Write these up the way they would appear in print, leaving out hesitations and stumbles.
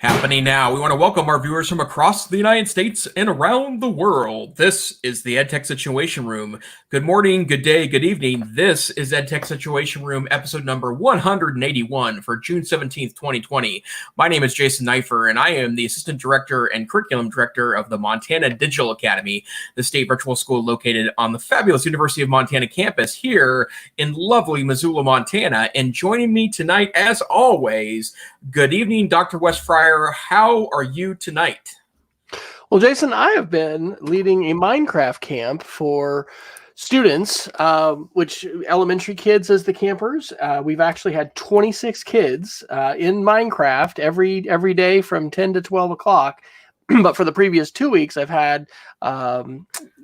Happening now. We want to welcome our viewers from across the United States and around the world. This is the EdTech Situation Room. Good morning, good day, good evening. This is EdTech Situation Room, episode number 181 for June 17th, 2020. My name is Jason Neiffer, and I am the Assistant Director and Curriculum Director of the Montana Digital Academy, the state virtual school located on the fabulous University of Montana campus here in lovely Missoula, Montana. And joining me tonight, as always, good evening, Dr. Wesley Fryer. How are you tonight? Well, Jason, I have been leading a Minecraft camp for students, which elementary kids as the campers. We've actually had 26 kids in Minecraft every day from 10 to 12 o'clock. But for the previous 2 weeks, I've had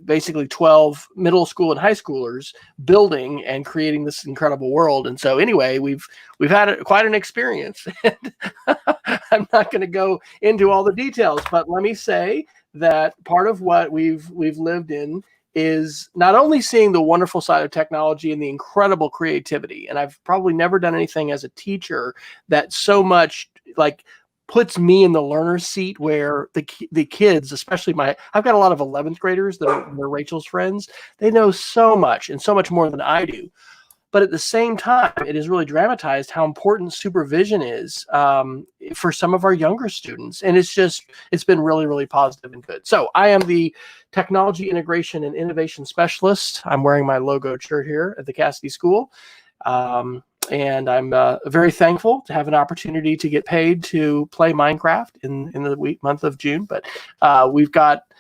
basically 12 middle school and high schoolers building and creating this incredible world. And so anyway, we've had quite an experience. I'm not going to go into all the details, but let me say that part of what we've lived in is not only seeing the wonderful side of technology and the incredible creativity. And I've probably never done anything as a teacher that so much puts me in the learner's seat, where the kids, especially I've got a lot of 11th graders that are Rachel's friends. They know so much and so much more than I do. But at the same time, it is really dramatized how important supervision is for some of our younger students. And it's been really, really positive and good. So I am the Technology Integration and Innovation Specialist. I'm wearing my logo shirt here at the Cassidy School. And I'm very thankful to have an opportunity to get paid to play Minecraft in the month of June. But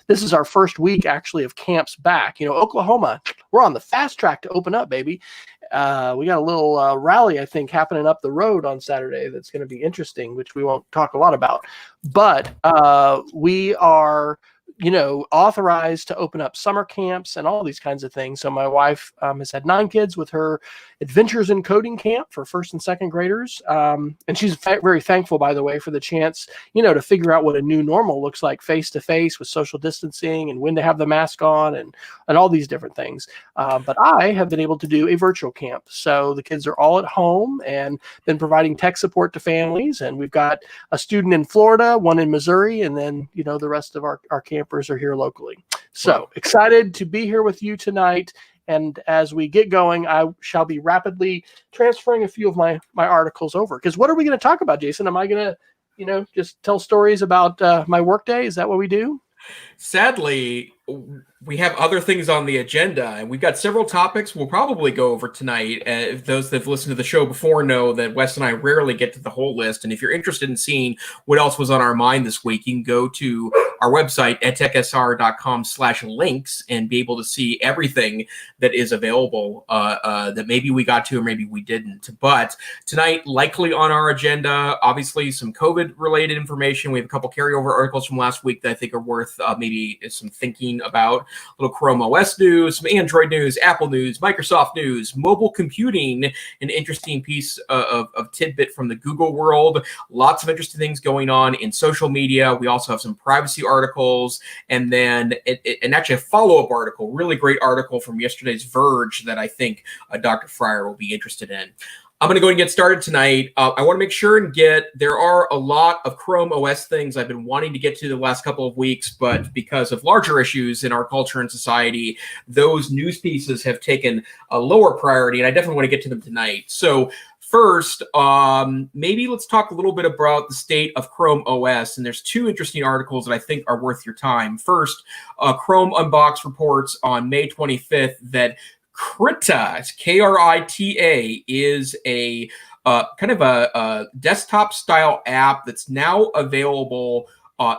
this is our first week actually of camps back. You know, Oklahoma, we're on the fast track to open up, baby. We got a little rally, I think, happening up the road on Saturday that's going to be interesting, which we won't talk a lot about. But we are authorized to open up summer camps and all these kinds of things. So my wife has had 9 kids with her Adventures in Coding camp for first and second graders. And she's very thankful, by the way, for the chance, to figure out what a new normal looks like face to face with social distancing and when to have the mask on and all these different things. But I have been able to do a virtual camp. So the kids are all at home and been providing tech support to families. And we've got a student in Florida, one in Missouri, and then, the rest of our campers are here locally. So excited to be here with you tonight. And as we get going, I shall be rapidly transferring a few of my articles over. Because what are we going to talk about, Jason? Am I going to, just tell stories about my workday? Is that what we do? Sadly, we have other things on the agenda, and we've got several topics we'll probably go over tonight. If those that have listened to the show before know that Wes and I rarely get to the whole list, and if you're interested in seeing what else was on our mind this week, you can go to our website, edtechsr.com/links, and be able to see everything that is available that maybe we got to or maybe we didn't. But tonight, likely on our agenda, obviously some COVID-related information. We have a couple carryover articles from last week that I think are worth maybe some thinking about. A little Chrome OS news, some Android news, Apple news, Microsoft news, mobile computing, an interesting piece of tidbit from the Google world. Lots of interesting things going on in social media. We also have some privacy articles, and then and actually a follow-up article, really great article from yesterday's Verge that I think Dr. Fryer will be interested in. I'm going to go and get started tonight. I want to make sure and there are a lot of Chrome OS things I've been wanting to get to the last couple of weeks, but because of larger issues in our culture and society, those news pieces have taken a lower priority, and I definitely want to get to them tonight. So first, maybe let's talk a little bit about the state of Chrome OS, and there's 2 interesting articles that I think are worth your time. First, Chrome Unbox reports on May 25th that Krita, Krita, is a kind of a desktop style app that's now available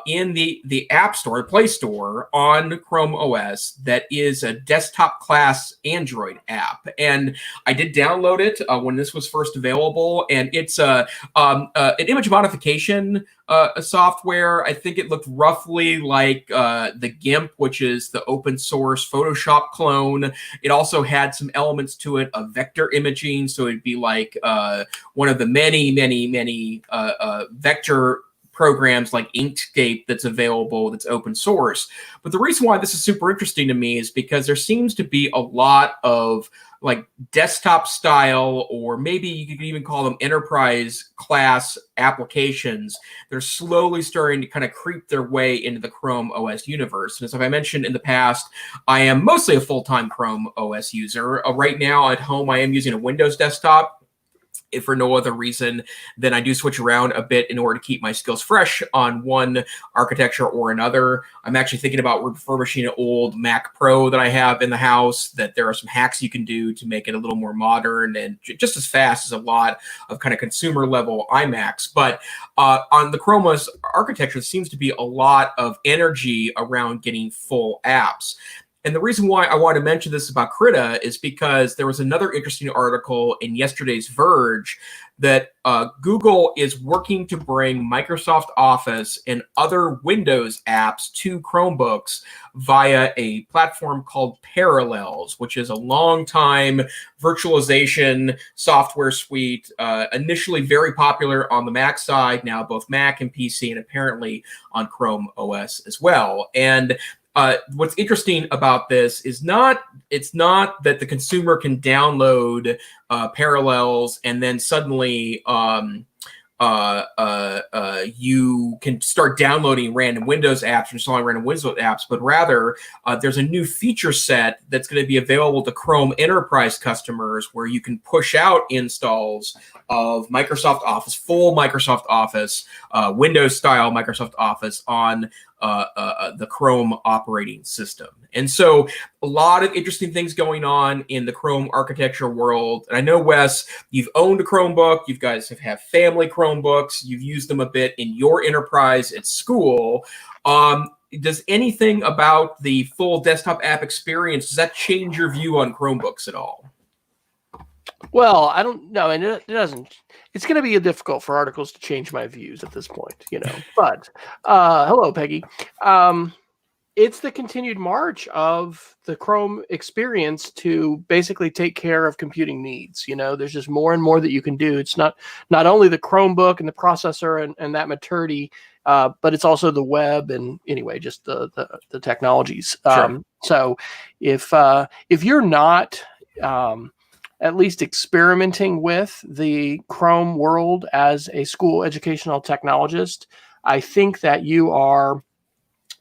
in the App Store, Play Store on Chrome OS. That is a desktop class Android app, and I did download it when this was first available. And it's an image modification software. I think it looked roughly like the GIMP, which is the open source Photoshop clone. It also had some elements to it of vector imaging, so it'd be like one of the many vector programs like Inkscape that's available, that's open source. But the reason why this is super interesting to me is because there seems to be a lot of like desktop style, or maybe you could even call them enterprise class applications that are slowly starting to kind of creep their way into the Chrome OS universe. And as I mentioned in the past, I am mostly a full-time Chrome OS user. Right now at home, I am using a Windows desktop, if for no other reason than I do switch around a bit in order to keep my skills fresh on one architecture or another. I'm actually thinking about refurbishing an old Mac Pro that I have in the house, that there are some hacks you can do to make it a little more modern and just as fast as a lot of kind of consumer level iMacs. But on the Chrome OS architecture, there seems to be a lot of energy around getting full apps. And the reason why I want to mention this about Krita is because there was another interesting article in yesterday's Verge that Google is working to bring Microsoft Office and other Windows apps to Chromebooks via a platform called Parallels, which is a long-time virtualization software suite, initially very popular on the Mac side, now both Mac and PC, and apparently on Chrome OS as well. And what's interesting about this is it's not that the consumer can download Parallels and then suddenly you can start downloading random Windows apps and installing random Windows apps, but rather there's a new feature set that's going to be available to Chrome Enterprise customers where you can push out installs of Microsoft Office, full Microsoft Office, Windows-style Microsoft Office on the Chrome operating system. And so a lot of interesting things going on in the Chrome architecture world. And I know, Wes, you've owned a Chromebook. You guys have family Chromebooks. You've used them a bit in your enterprise at school. Does anything about the full desktop app experience, does that change your view on Chromebooks at all? Well, I don't know, and it doesn't. It's going to be difficult for articles to change my views at this point, But hello, Peggy. It's the continued march of the Chrome experience to basically take care of computing needs. There's just more and more that you can do. It's not only the Chromebook and the processor and that maturity, but it's also the web and anyway, just the technologies. Sure. So if you're not at least experimenting with the Chrome world as a school educational technologist, I think that you're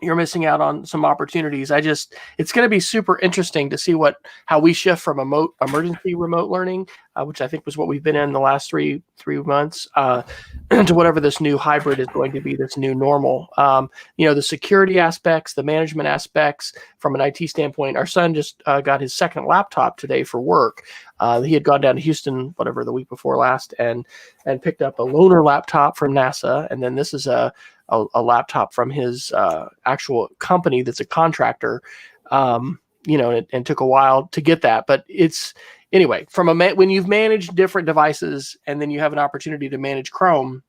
missing out on some opportunities. It's going to be super interesting to see how we shift from emergency remote learning, which I think was what we've been in the last three months, to whatever this new hybrid is going to be, this new normal. The security aspects, the management aspects from an IT standpoint. Our son just got his second laptop today for work. He had gone down to Houston, the week before last, and picked up a loaner laptop from NASA. And then this is a laptop from his actual company that's a contractor, and took a while to get that. But it's, anyway, when you've managed different devices and then you have an opportunity to manage Chrome,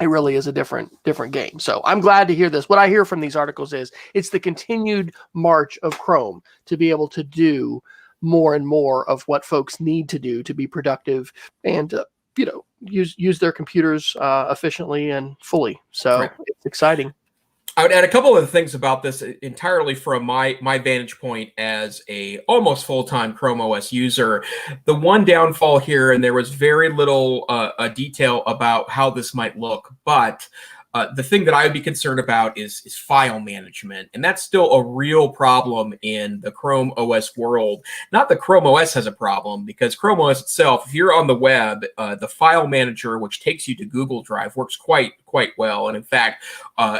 it really is a different game. So I'm glad to hear this. What I hear from these articles is it's the continued march of Chrome to be able to do more and more of what folks need to do to be productive and use their computers efficiently and fully. So right. It's exciting. I would add a couple of things about this entirely from my vantage point as a almost full-time Chrome OS user. The one downfall here, and there was very little detail about how this might look, but the thing that I would be concerned about is file management. And that's still a real problem in the Chrome OS world. Not that Chrome OS has a problem, because Chrome OS itself, if you're on the web, the file manager, which takes you to Google Drive, works quite well. And in fact,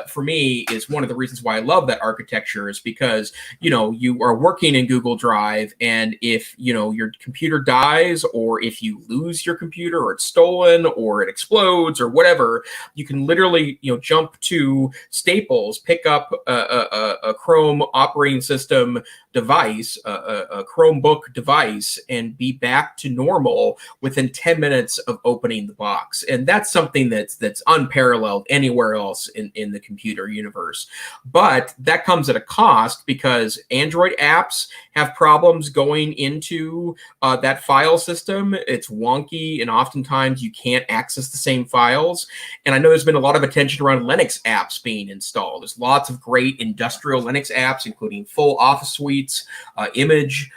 for me, is one of the reasons why I love that architecture, is because, you are working in Google Drive, and if, your computer dies, or if you lose your computer, or it's stolen, or it explodes, or whatever, you can literally, jump to Staples, pick up a Chrome operating system device, a Chromebook device, and be back to normal within 10 minutes of opening the box. And that's something that's unparalleled unparalleled anywhere else in the computer universe. But that comes at a cost because Android apps have problems going into that file system. It's wonky, and oftentimes you can't access the same files. And I know there's been a lot of attention around Linux apps being installed. There's lots of great industrial Linux apps, including full office suites, image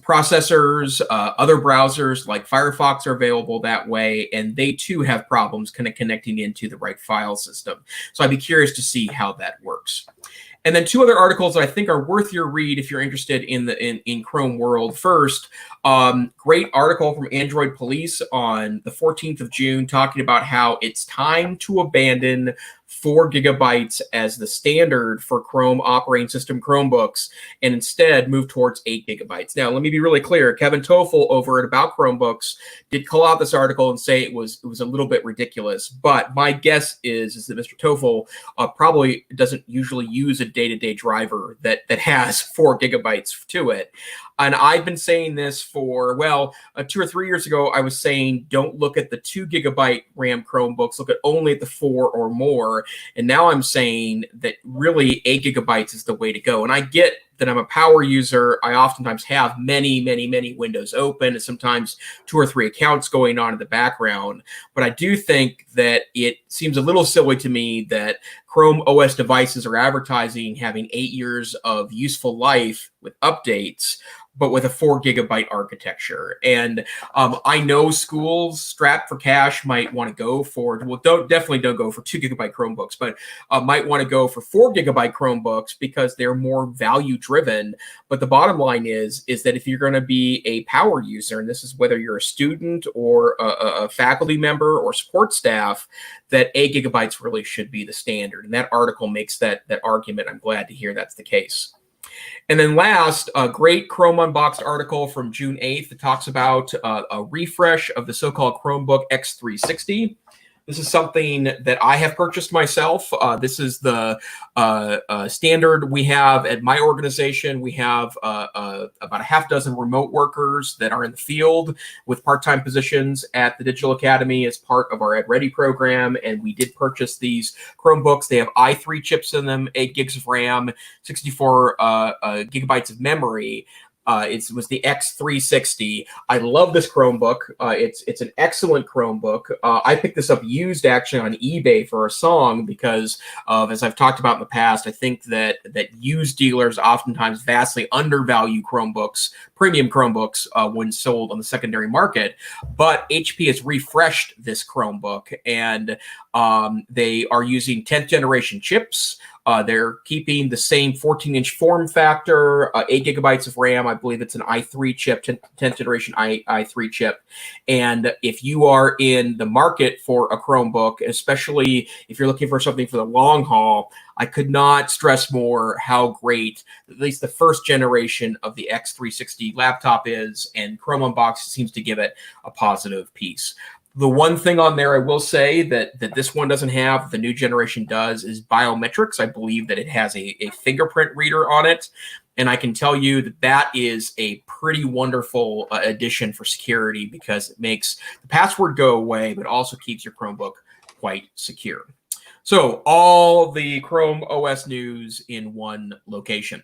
processors, other browsers like Firefox are available that way, and they too have problems kind of connecting into the right file system. So I'd be curious to see how that works. And then two other articles that I think are worth your read if you're interested in Chrome world. First, great article from Android Police on the 14th of June talking about how it's time to abandon 4 gigabytes as the standard for Chrome operating system Chromebooks and instead move towards 8 gigabytes. Now, let me be really clear. Kevin Toffel over at About Chromebooks did call out this article and say it was a little bit ridiculous. But my guess is that Mr. Toffel probably doesn't usually use a day-to-day driver that has 4 gigabytes to it. And I've been saying this for, 2 or 3 years ago, I was saying, don't look at the 2 gigabyte RAM Chromebooks, look at only at the 4 or more. And now I'm saying that really 8 gigabytes is the way to go. And I get that I'm a power user. I oftentimes have many, many, many windows open and sometimes 2 or 3 accounts going on in the background. But I do think that it seems a little silly to me that Chrome OS devices are advertising having 8 years of useful life with updates, but with a 4 gigabyte architecture. And I know schools strapped for cash might want to go for, definitely don't go for 2 gigabyte Chromebooks, but might want to go for 4 gigabyte Chromebooks because they're more value driven. But the bottom line is that if you're going to be a power user, and this is whether you're a student or a faculty member or support staff, that 8 gigabytes really should be the standard. And that article makes that argument. I'm glad to hear that's the case. And then last, a great Chrome Unboxed article from June 8th that talks about a refresh of the so-called Chromebook X360. This is something that I have purchased myself. This is the standard we have at my organization. We have about a half dozen remote workers that are in the field with part-time positions at the Digital Academy as part of our EdReady program. And we did purchase these Chromebooks. They have i3 chips in them, 8 gigs of RAM, 64 gigabytes of memory. It was the X360. I love this Chromebook. It's an excellent Chromebook. I picked this up used actually on eBay for a song because as I've talked about in the past, I think that used dealers oftentimes vastly undervalue Chromebooks, premium Chromebooks, when sold on the secondary market. But HP has refreshed this Chromebook, and they are using 10th generation chips. They're keeping the same 14-inch form factor, 8 gigabytes of RAM. I believe it's an i3 chip, 10th generation i3 chip. And if you are in the market for a Chromebook, especially if you're looking for something for the long haul, I could not stress more how great at least the first generation of the X360 laptop is, and Chrome Unboxed seems to give it a positive piece. The one thing on there I will say that this one doesn't have, the new generation does, is biometrics. I believe that it has a fingerprint reader on it. And I can tell you that is a pretty wonderful addition for security because it makes the password go away, but also keeps your Chromebook quite secure. So all the Chrome OS news in one location.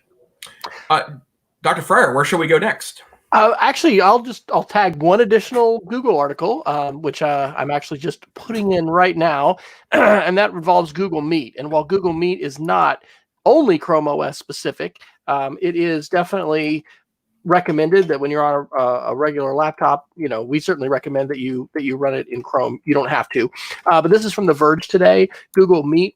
Dr. Fryer, where shall we go next? Actually, I'll tag one additional Google article, which I'm actually just putting in right now, and that involves Google Meet. And while Google Meet is not only Chrome OS specific, it is definitely recommended that when you're on a regular laptop, we certainly recommend that you run it in Chrome. You don't have to, but this is from The Verge today. Google Meet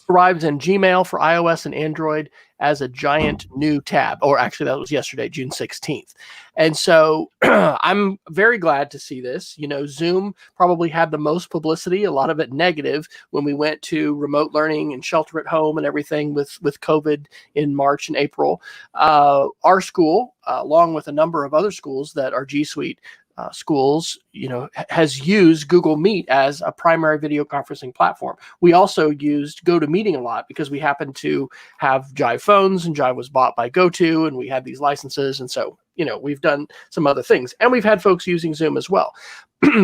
arrives in Gmail for iOS and Android as a giant new tab, or actually that was yesterday, June 16th. And so I'm very glad to see this. Zoom probably had the most publicity, a lot of it negative, when we went to remote learning and shelter at home and everything with COVID in March and April. Our school, along with a number of other schools that are G Suite schools, has used Google Meet as a primary video conferencing platform. We also used GoToMeeting a lot because we happen to have Jive phones, and Jive was bought by GoTo, and we had these licenses. And so, we've done some other things, and we've had folks using Zoom as well.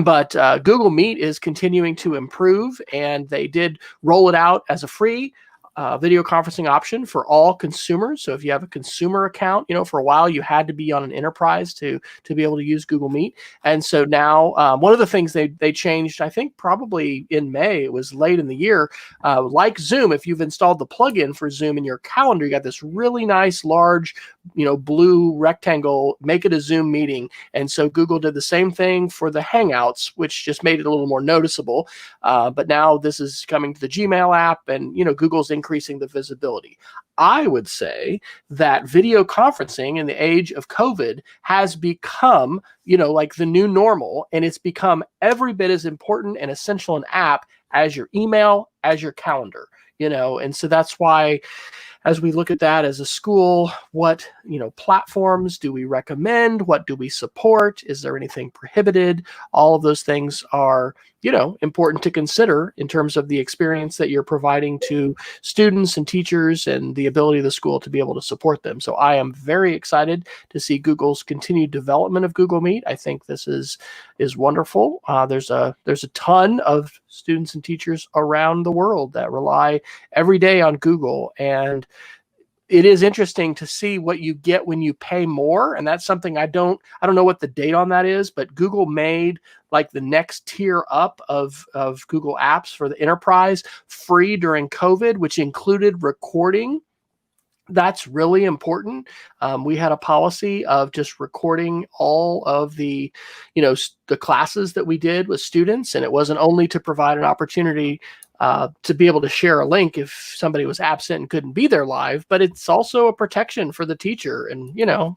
But Google Meet is continuing to improve, and they did roll it out as a free video conferencing option for all consumers. So if you have a consumer account, for a while you had to be on an enterprise to be able to use Google Meet. And so now one of the things they changed, I think probably in May, it was late in the year, like Zoom, if you've installed the plugin for Zoom in your calendar, you got this really nice large, blue rectangle, make it a Zoom meeting. And so Google did the same thing for the Hangouts, which just made it a little more noticeable. But now this is coming to the Gmail app, and Google's increasing the visibility. I would say that video conferencing in the age of COVID has become, like the new normal, and it's become every bit as important and essential an app as your email, as your calendar, and so that's why, as we look at that as a school, what platforms do we recommend? What do we support? Is there anything prohibited? All of those things are important to consider in terms of the experience that you're providing to students and teachers, and the ability of the school to be able to support them. So I am very excited to see Google's continued development of Google Meet. I think this is wonderful. There's a ton of students and teachers around the world that rely every day on Google, and it is interesting to see what you get when you pay more. And that's something I don't know what the date on that is, but Google made like the next tier up of Google Apps for the enterprise free during COVID, which included recording. That's really important. We had a policy of just recording all of the, the classes that we did with students. And it wasn't only to provide an opportunity to be able to share a link if somebody was absent and couldn't be there live, but it's also a protection for the teacher. And,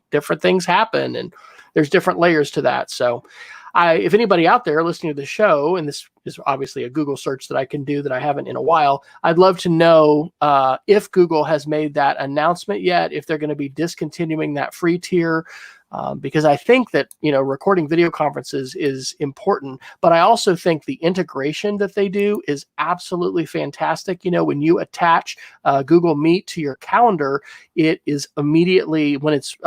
different things happen, and there's different layers to that. So if anybody out there listening to the show, and this is obviously a Google search that I can do that I haven't in a while, I'd love to know if Google has made that announcement yet, if they're going to be discontinuing that free tier. Because I think that, recording video conferences is important, but I also think the integration that they do is absolutely fantastic. When you attach Google Meet to your calendar, it is immediately, when it's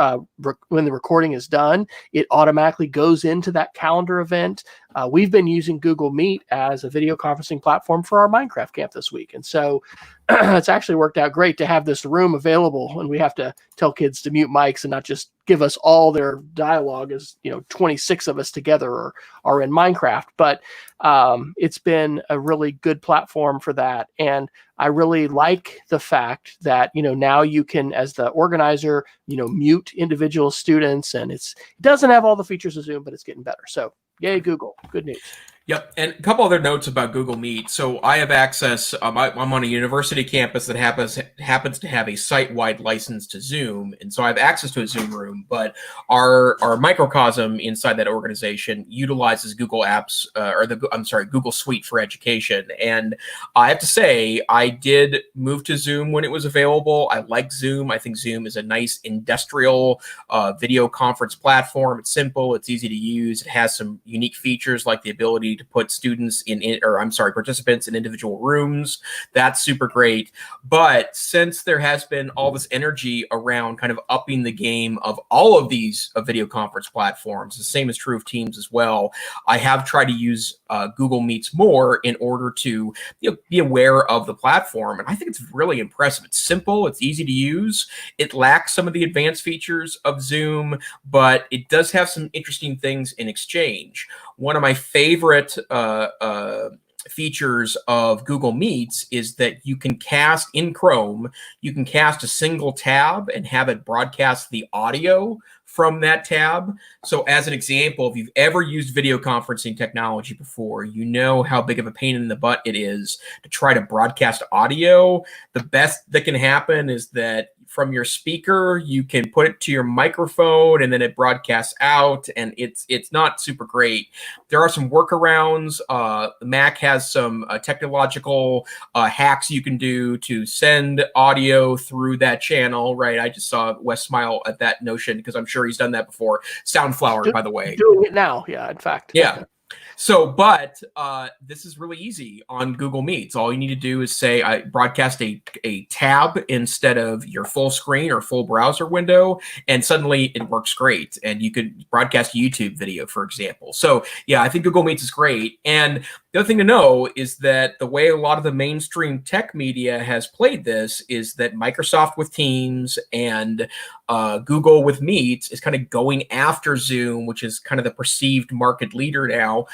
when the recording is done, it automatically goes into that calendar event. We've been using Google Meet as a video conferencing platform for our Minecraft camp this week. And so it's actually worked out great to have this room available, and we have to tell kids to mute mics and not just give us all their dialogue as 26 of us together are in Minecraft. But it's been a really good platform for that. And I really like the fact that, now you can, as the organizer, mute individual students, and it doesn't have all the features of Zoom, but it's getting better. So yay, Google. Good news. Yep. And a couple other notes about Google Meet. So I have access, I'm on a university campus that happens to have a site-wide license to Zoom. And so I have access to a Zoom room, but our microcosm inside that organization utilizes Google Apps, Google Suite for Education. And I have to say, I did move to Zoom when it was available. I like Zoom. I think Zoom is a nice industrial video conference platform. It's simple. It's easy to use. It has some unique features like the ability to put participants in individual rooms. That's super great. But since there has been all this energy around kind of upping the game of all of these video conference platforms, the same is true of Teams as well, I have tried to use Google Meets more in order to be aware of the platform. And I think it's really impressive. It's simple. It's easy to use. It lacks some of the advanced features of Zoom, but it does have some interesting things in exchange. One of my favorite features of Google Meets is that you can cast in Chrome, you can cast a single tab and have it broadcast the audio from that tab. So as an example, if you've ever used video conferencing technology before, you know how big of a pain in the butt it is to try to broadcast audio. The best that can happen is that from your speaker, you can put it to your microphone and then it broadcasts out, and it's not super great. There are some workarounds. The Mac has some technological hacks you can do to send audio through that channel, right? I just saw Wes smile at that notion because I'm sure he's done that before. Soundflower, by the way. Doing it now, yeah, in fact. Yeah. But this is really easy on Google Meets. All you need to do is say, I broadcast a tab instead of your full screen or full browser window, and suddenly it works great. And you could broadcast a YouTube video, for example. So yeah, I think Google Meets is great. And the other thing to know is that the way a lot of the mainstream tech media has played this is that Microsoft with Teams and Google with Meets is kind of going after Zoom, which is kind of the perceived market leader now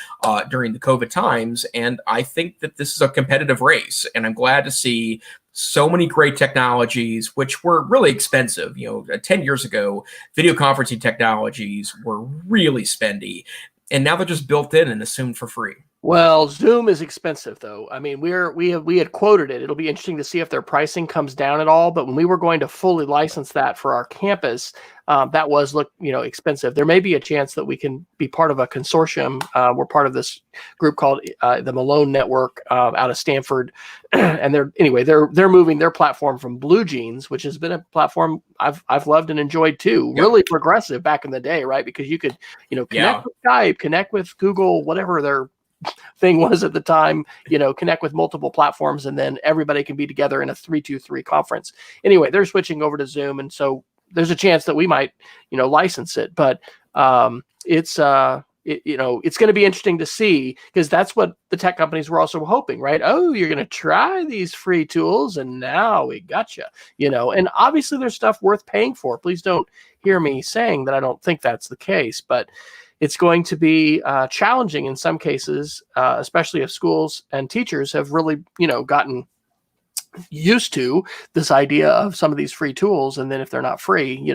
during the COVID times. And I think that this is a competitive race, and I'm glad to see so many great technologies, which were really expensive. 10 years ago, video conferencing technologies were really spendy, and now they're just built in and assumed for free. Well, Zoom is expensive, though. I mean, we had quoted it. It'll be interesting to see if their pricing comes down at all. But when we were going to fully license that for our campus, that was expensive. There may be a chance that we can be part of a consortium. We're part of this group called the Malone Network out of Stanford, and they're moving their platform from Blue Jeans, which has been a platform I've loved and enjoyed too. Yep. Really progressive back in the day, right? Because you could connect with Skype, connect with Google, whatever their thing was at the time, connect with multiple platforms, and then everybody can be together in a 3-2-3 conference. Anyway, they're switching over to Zoom, and so there's a chance that we might, license it. But it's going to be interesting to see, because that's what the tech companies were also hoping, right? Oh, you're going to try these free tools, and now we got you. And obviously there's stuff worth paying for. Please don't hear me saying that I don't think that's the case, but it's going to be challenging in some cases, especially if schools and teachers have really, gotten used to this idea of some of these free tools. And then if they're not free,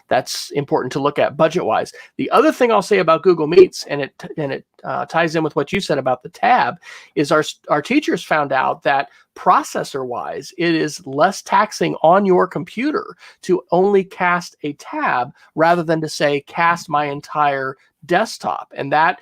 that's important to look at budget wise. The other thing I'll say about Google Meets, and it ties in with what you said about the tab, is our teachers found out that processor wise, it is less taxing on your computer to only cast a tab rather than to say cast my entire desktop. And that,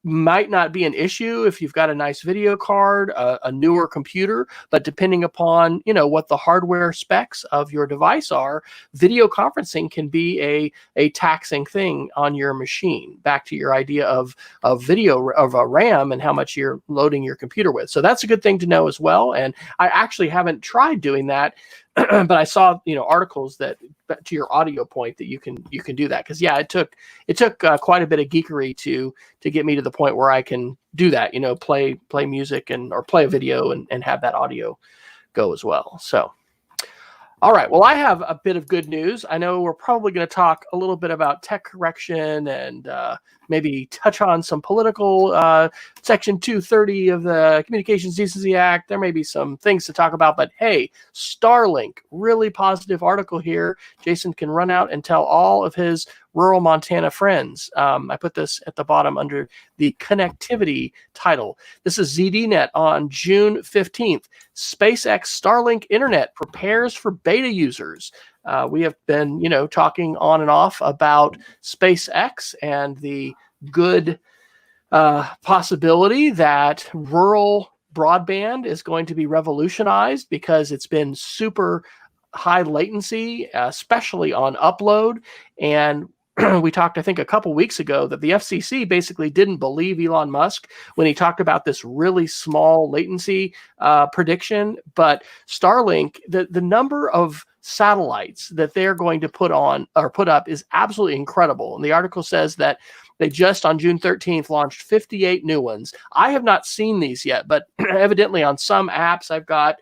might not be an issue if you've got a nice video card, a newer computer, but depending upon, what the hardware specs of your device are, video conferencing can be a taxing thing on your machine. Back to your idea of video, of a RAM and how much you're loading your computer with. So that's a good thing to know as well. And I actually haven't tried doing that, but I saw, articles that, to your audio point, that you can do that. Because it took quite a bit of geekery to get me to the point where I can do that. Play music or play a video and have that audio go as well. So, all right. Well, I have a bit of good news. I know we're probably going to talk a little bit about tech correction and maybe touch on some political Section 230 of the Communications Decency Act. There may be some things to talk about, but hey, Starlink, really positive article here. Jason can run out and tell all of his rural Montana friends. I put this at the bottom under the connectivity title. This is ZDNet on June 15th. SpaceX Starlink Internet prepares for beta users. We have been, talking on and off about SpaceX and the good possibility that rural broadband is going to be revolutionized because it's been super high latency, especially on upload. And we talked, I think, a couple weeks ago that the FCC basically didn't believe Elon Musk when he talked about this really small latency prediction. But Starlink, the number of satellites that they're going to put up is absolutely incredible. And the article says that they just on June 13th launched 58 new ones. I have not seen these yet, but evidently on some apps I've got,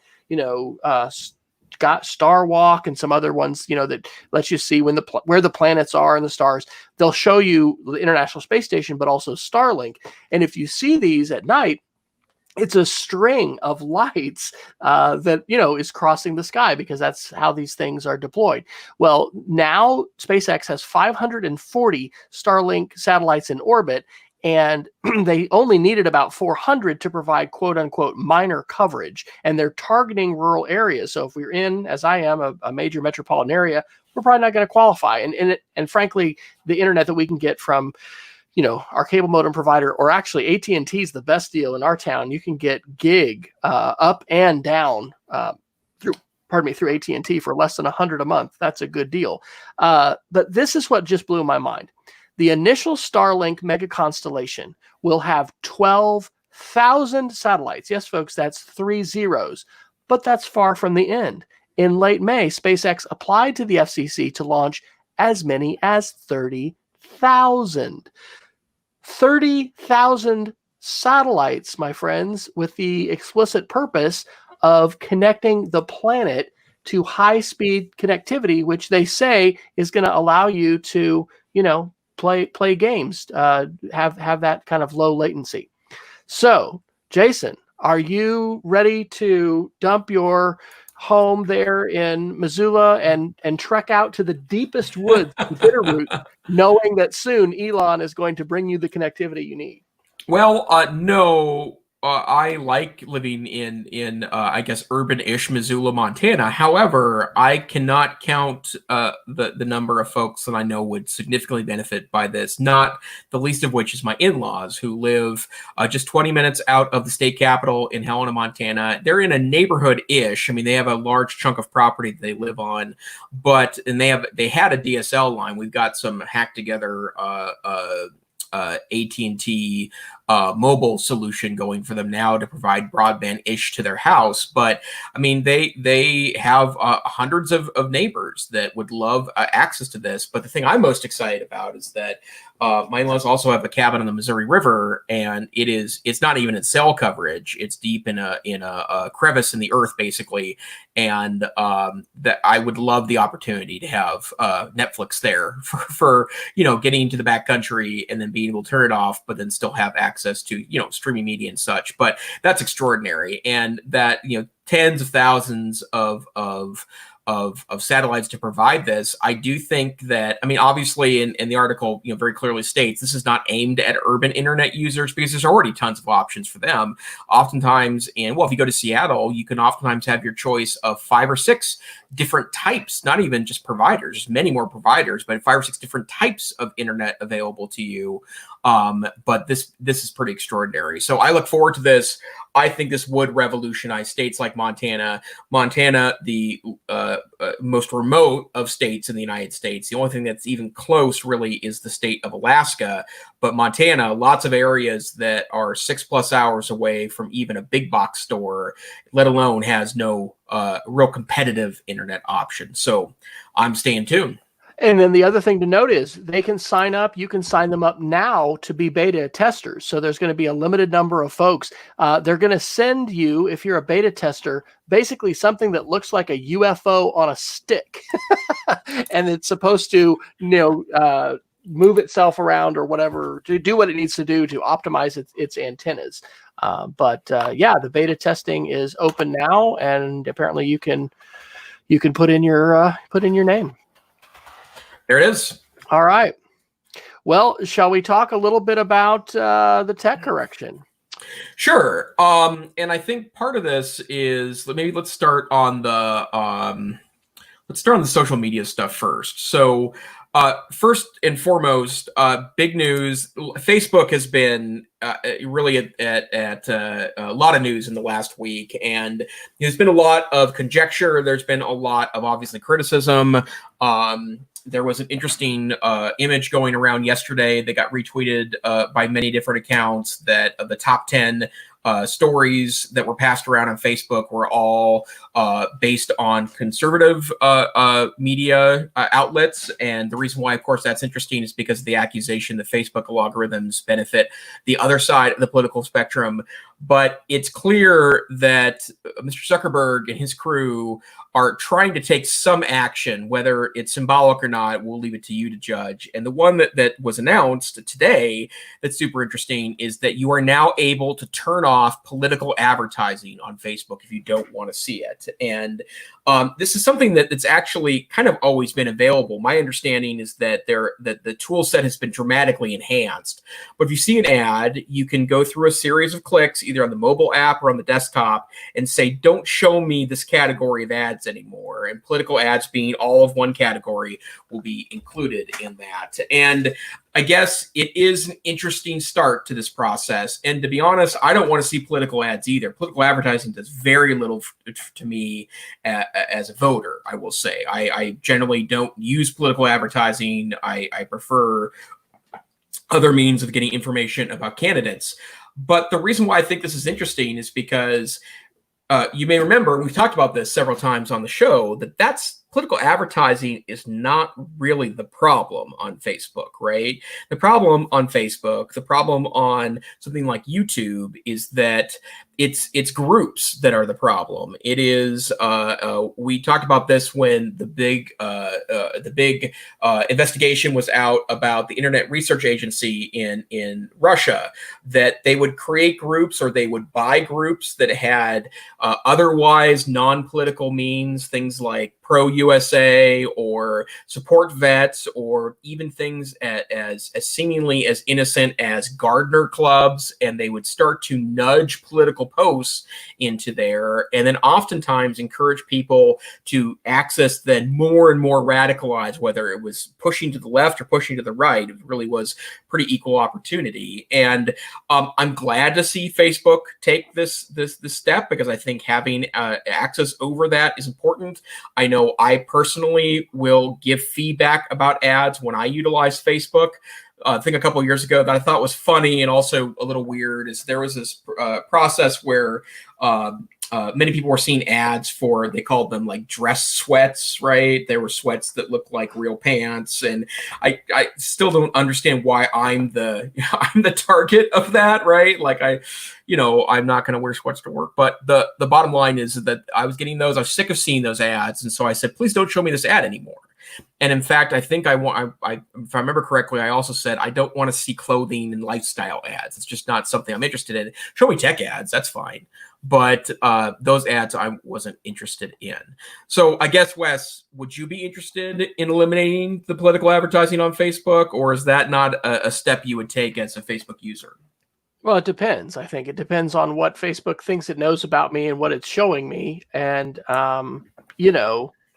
got Star Walk and some other ones, that lets you see where the planets are and the stars. They'll show you the International Space Station, but also Starlink. And if you see these at night, it's a string of lights that, is crossing the sky, because that's how these things are deployed. Well, now SpaceX has 540 Starlink satellites in orbit, and they only needed about 400 to provide quote unquote minor coverage. And they're targeting rural areas. So if we're in, as I am, a major metropolitan area, we're probably not going to qualify. And frankly, the internet that we can get from, our cable modem provider, or actually AT&T is the best deal in our town. You can get gig up and down through AT&T for less than $100 a month. That's a good deal. But this is what just blew my mind. The initial Starlink mega constellation will have 12,000 satellites. Yes, folks, that's 3 zeros, but that's far from the end. In late May, SpaceX applied to the FCC to launch as many as 30,000. 30,000 satellites, my friends, with the explicit purpose of connecting the planet to high-speed connectivity, which they say is going to allow you to, play games, have that kind of low latency. So, Jason, are you ready to dump your home there in Missoula and trek out to the deepest woods in Bitterroot, knowing that soon Elon is going to bring you the connectivity you need? Well, no. I like living in I guess urban-ish Missoula, Montana. However, I cannot count the number of folks that I know would significantly benefit by this. Not the least of which is my in-laws, who live just 20 minutes out of the state capital in Helena, Montana. They're in a neighborhood-ish. I mean, they have a large chunk of property that they live on, and they had a DSL line. We've got some hacked together AT&T mobile solution going for them now to provide broadband-ish to their house. But I mean, they have hundreds of neighbors that would love access to this. But the thing I'm most excited about is that my in-laws also have a cabin on the Missouri River, and it's not even in cell coverage. It's deep in a crevice in the earth, basically. And that I would love the opportunity to have Netflix there for getting into the backcountry and then being able to turn it off, but then still have access to streaming media and such. But that's extraordinary, and that tens of thousands of satellites to provide this. I do think that, I mean, obviously in the article, very clearly states this is not aimed at urban internet users because there's already tons of options for them. Oftentimes, if you go to Seattle, you can oftentimes have your choice of 5 or 6 different types, not even just providers, there's many more providers, but 5 or 6 different types of internet available to you. But this is pretty extraordinary. So I look forward to this. I think this would revolutionize states like Montana. Montana, the most remote of states in the United States. The only thing that's even close, really, is the state of Alaska. But Montana, lots of areas that are 6+ hours away from even a big box store, let alone has no real competitive internet option. So I'm staying tuned. And then the other thing to note is they can sign up. You can sign them up now to be beta testers. So there's going to be a limited number of folks. They're going to send you, if you're a beta tester, basically something that looks like a UFO on a stick. And it's supposed to, move itself around or whatever, to do what it needs to do to optimize its antennas. But the beta testing is open now, and apparently you can put in your name. There it is. All right. Well, shall we talk a little bit about the tech correction? Sure. And I think part of this is let's start on the social media stuff first. So first and foremost, big news. Facebook has been really at a lot of news in the last week, and there's been a lot of conjecture. There's been a lot of obviously criticism. There was an interesting image going around yesterday that got retweeted by many different accounts that the top 10 stories that were passed around on Facebook were all based on conservative media outlets. And the reason why, of course, that's interesting is because of the accusation that Facebook algorithms benefit the other side of the political spectrum. But it's clear that Mr. Zuckerberg and his crew are trying to take some action, whether it's symbolic or not. We'll leave it to you to judge. And the one that was announced today that's super interesting is that you are now able to turn off political advertising on Facebook if you don't want to see it. And this is something that's actually kind of always been available. My understanding is that the tool set has been dramatically enhanced. But if you see an ad, you can go through a series of clicks, either on the mobile app or on the desktop, and say, don't show me this category of ads anymore. And political ads, being all of one category, will be included in that. And I guess it is an interesting start to this process. And to be honest, I don't want to see political ads either. Political advertising does very little to me as a voter, I will say. I generally don't use political advertising. I prefer other means of getting information about candidates. But the reason why I think this is interesting is because you may remember, we've talked about this several times on the show, that's political advertising is not really the problem on Facebook, right? The problem on Facebook, the problem on something like YouTube is that it's groups that are the problem. It is we talked about this when the big investigation was out about the Internet Research Agency in Russia, that they would create groups or they would buy groups that had otherwise non-political means, things like pro-USA or support vets, or even things as seemingly as innocent as gardener clubs, and they would start to nudge political posts into there, and then oftentimes encourage people to access then more and more radicalized, whether it was pushing to the left or pushing to the right. It really was pretty equal opportunity. And I'm glad to see Facebook take this step, because I think having access over that is important. I know I personally will give feedback about ads when I utilize Facebook. I think a couple of years ago that I thought was funny and also a little weird is there was this process where many people were seeing ads for, they called them like dress sweats, right? They were sweats that looked like real pants. And I still don't understand why I'm the target of that, right? Like I'm not going to wear sweats to work. But the bottom line is that I was getting those. I was sick of seeing those ads. And so I said, please don't show me this ad anymore. And in fact, I think if I remember correctly, I also said, I don't want to see clothing and lifestyle ads. It's just not something I'm interested in. Show me tech ads. That's fine. But those ads I wasn't interested in. So I guess, Wes, would you be interested in eliminating the political advertising on Facebook, or is that not a step you would take as a Facebook user? Well, it depends. I think it depends on what Facebook thinks it knows about me and what it's showing me. And,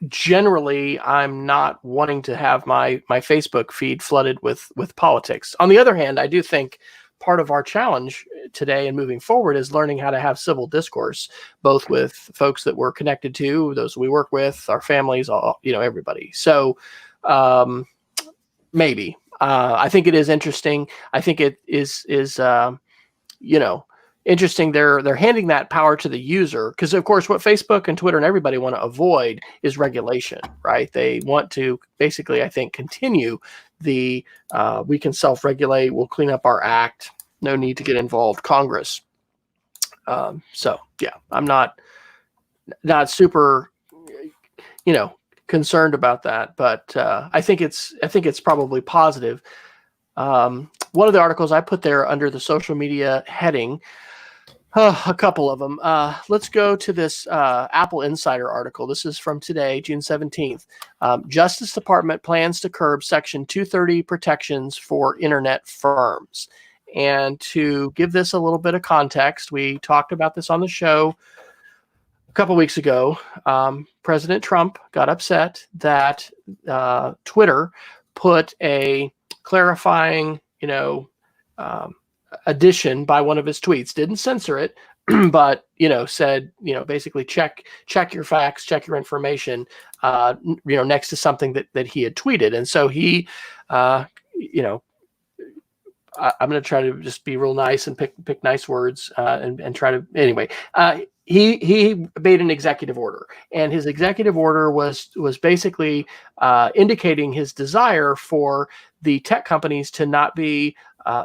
generally, I'm not wanting to have my Facebook feed flooded with politics. On the other hand, I do think part of our challenge today and moving forward is learning how to have civil discourse, both with folks that we're connected to, those we work with, our families, everybody. So maybe I think it is interesting. I think it is interesting. They're handing that power to the user, because of course what Facebook and Twitter and everybody want to avoid is regulation, right? They want to basically, I think, continue the we can self-regulate, we'll clean up our act, no need to get involved Congress. So yeah, I'm not super concerned about that, but I think it's probably positive. One of the articles I put there under the social media heading, a couple of them. Let's go to this Apple Insider article. This is from today, June 17th. Justice Department plans to curb Section 230 protections for internet firms. And to give this a little bit of context, we talked about this on the show a couple weeks ago. President Trump got upset that Twitter put a clarifying, addition by one of his tweets, didn't censor it, but said, basically check your facts, check your information, next to something that he had tweeted. And so he, I'm going to try to just be real nice and pick nice words and try to anyway. He made an executive order, and his executive order was basically indicating his desire for the tech companies to not be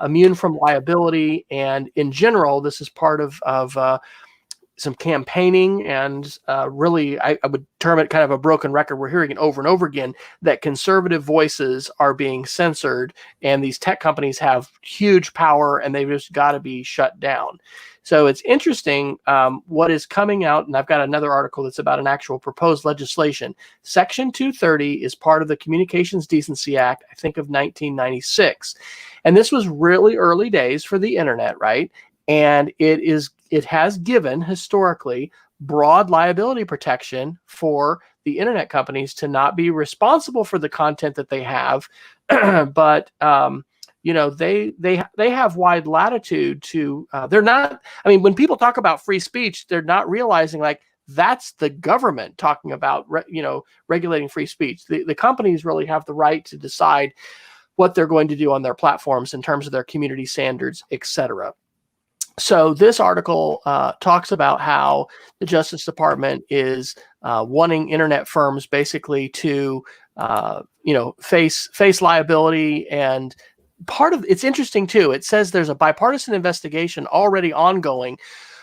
immune from liability. And in general, this is part of some campaigning, and really, I would term it kind of a broken record. We're hearing it over and over again that conservative voices are being censored, and these tech companies have huge power, and they've just got to be shut down. So it's interesting what is coming out, and I've got another article that's about an actual proposed legislation. Section 230 is part of the Communications Decency Act, I think, of 1996. And this was really early days for the internet, right? And it has given historically broad liability protection for the internet companies to not be responsible for the content that they have, but they have wide latitude to. They're not. I mean, when people talk about free speech, they're not realizing like that's the government talking about regulating free speech. The companies really have the right to decide what they're going to do on their platforms in terms of their community standards, etc. So this article talks about how the Justice Department is wanting internet firms basically to, face liability. And it's interesting too. It says there's a bipartisan investigation already ongoing,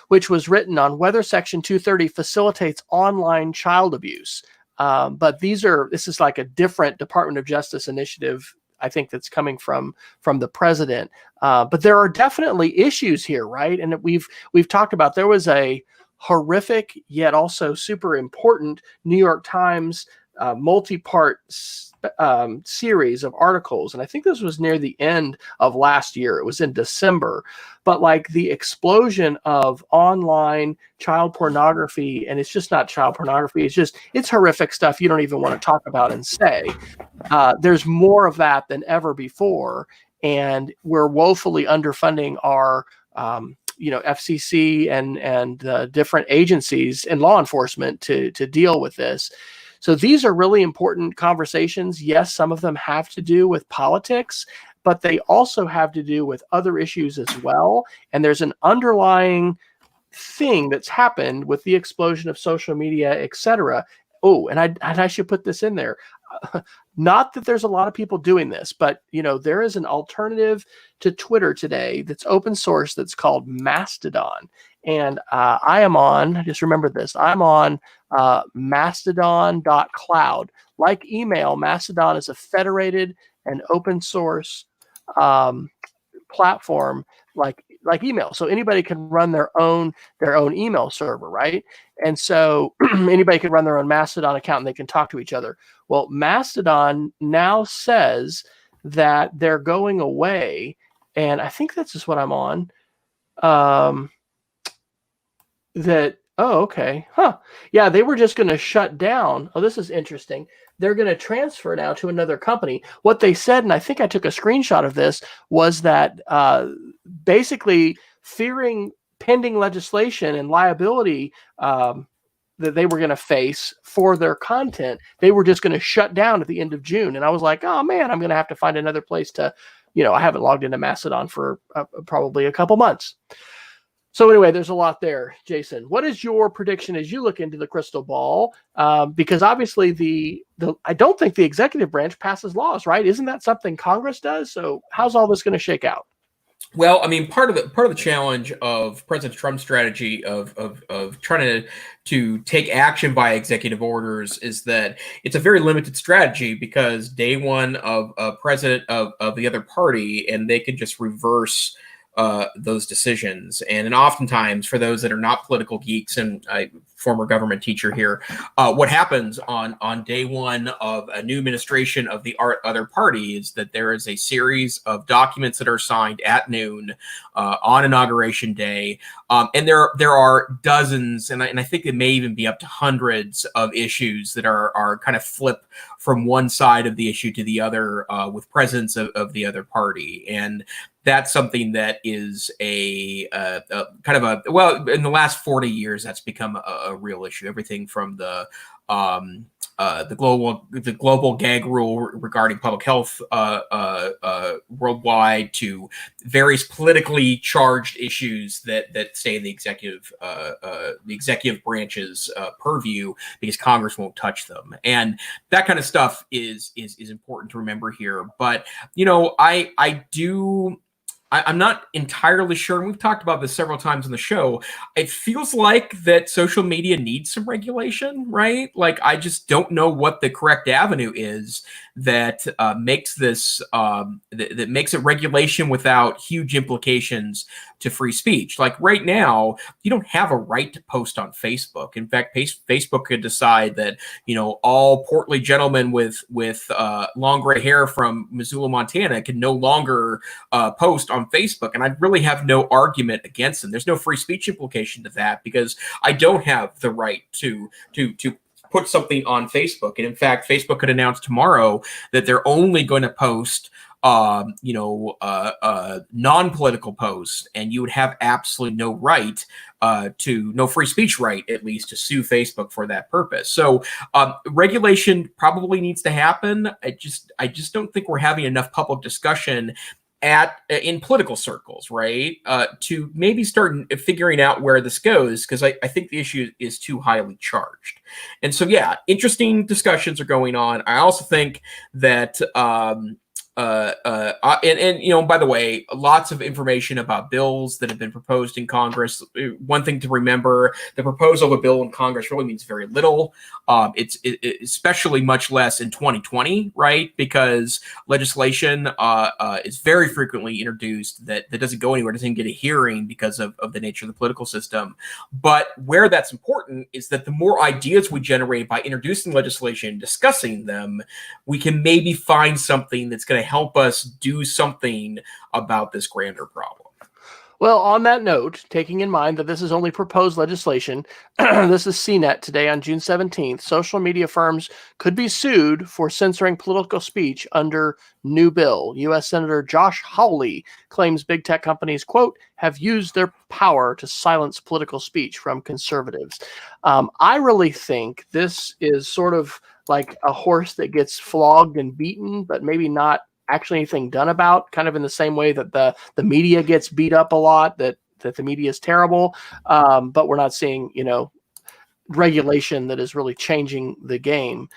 which was written on whether Section 230 facilitates online child abuse. But this is like a different Department of Justice initiative, I think, that's coming from the president. But there are definitely issues here, right? And we've talked about, there was a horrific yet also super important New York Times multi-part series of articles, and I think this was near the end of last year. It was in December, but like the explosion of online child pornography, and it's just not child pornography. It's horrific stuff you don't even want to talk about and say. There's more of that than ever before, and we're woefully underfunding our FCC and different agencies and law enforcement to deal with this. So these are really important conversations. Yes, some of them have to do with politics, but they also have to do with other issues as well. And there's an underlying thing that's happened with the explosion of social media, et cetera. Oh, and I should put this in there. Not that there's a lot of people doing this, but there is an alternative to Twitter today that's open source that's called Mastodon. And just remember this, I'm on mastodon.cloud. Like email, Mastodon is a federated and open source platform like email. So anybody can run their own email server, right? And so anybody can run their own Mastodon account and they can talk to each other. Well, Mastodon now says that they're going away, and I think that's just what I'm on. Okay. Yeah, they were just going to shut down. Oh, this is interesting. They're going to transfer now to another company. What they said, and I think I took a screenshot of this, was that basically fearing pending legislation and liability that they were going to face for their content, they were just going to shut down at the end of June. And I was like, oh man, I'm going to have to find another place to, I haven't logged into Mastodon for probably a couple months. So anyway, there's a lot there. Jason, what is your prediction as you look into the crystal ball? Because obviously I don't think the executive branch passes laws, right? Isn't that something Congress does? So how's all this going to shake out? Well, I mean, part of the challenge of President Trump's strategy of trying to take action by executive orders is that it's a very limited strategy, because day one of a president of the other party, and they could just reverse those decisions. And oftentimes, for those that are not political geeks, and I former government teacher here, what happens on day one of a new administration of the other party is that there is a series of documents that are signed at noon on inauguration day, and there are dozens, and I think it may even be up to hundreds of issues that are kind of flip from one side of the issue to the other with presence of the other party. And that's something that is a kind of in the last 40 years, that's become a real issue. Everything from the global gag rule regarding public health worldwide, to various politically charged issues that stay in the executive branch's purview, because Congress won't touch them. And that kind of stuff is important to remember here. But I'm not entirely sure, and we've talked about this several times on the show. It feels like that social media needs some regulation, right? Like, I just don't know what the correct avenue is that makes this that makes it regulation without huge implications to free speech. Like right now, you don't have a right to post on Facebook. In fact, Facebook could decide that all portly gentlemen with long gray hair from Missoula, Montana, can no longer post on Facebook, and I really have no argument against them. There's no free speech implication to that, because I don't have the right to put something on Facebook. And in fact, Facebook could announce tomorrow that they're only going to post non-political posts, and you would have absolutely no right no free speech right, at least, to sue Facebook for that purpose. So regulation probably needs to happen. I just don't think we're having enough public discussion in political circles, right? To maybe start figuring out where this goes, because I think the issue is too highly charged. And so, yeah, interesting discussions are going on. I also think that by the way, lots of information about bills that have been proposed in Congress. One thing to remember: the proposal of a bill in Congress really means very little. It's especially much less in 2020, right? Because legislation is very frequently introduced that doesn't go anywhere, doesn't get a hearing because of the nature of the political system. But where that's important is that the more ideas we generate by introducing legislation, discussing them, we can maybe find something that's going to help us do something about this grander problem. Well, on that note, taking in mind that this is only proposed legislation, this is CNET today on June 17th. Social media firms could be sued for censoring political speech under new bill. U.S. Senator Josh Hawley claims big tech companies, quote, have used their power to silence political speech from conservatives. I really think this is sort of like a horse that gets flogged and beaten, but maybe not actually anything done about, kind of in the same way that the media gets beat up a lot, that the media is terrible, but we're not seeing, regulation that is really changing the game.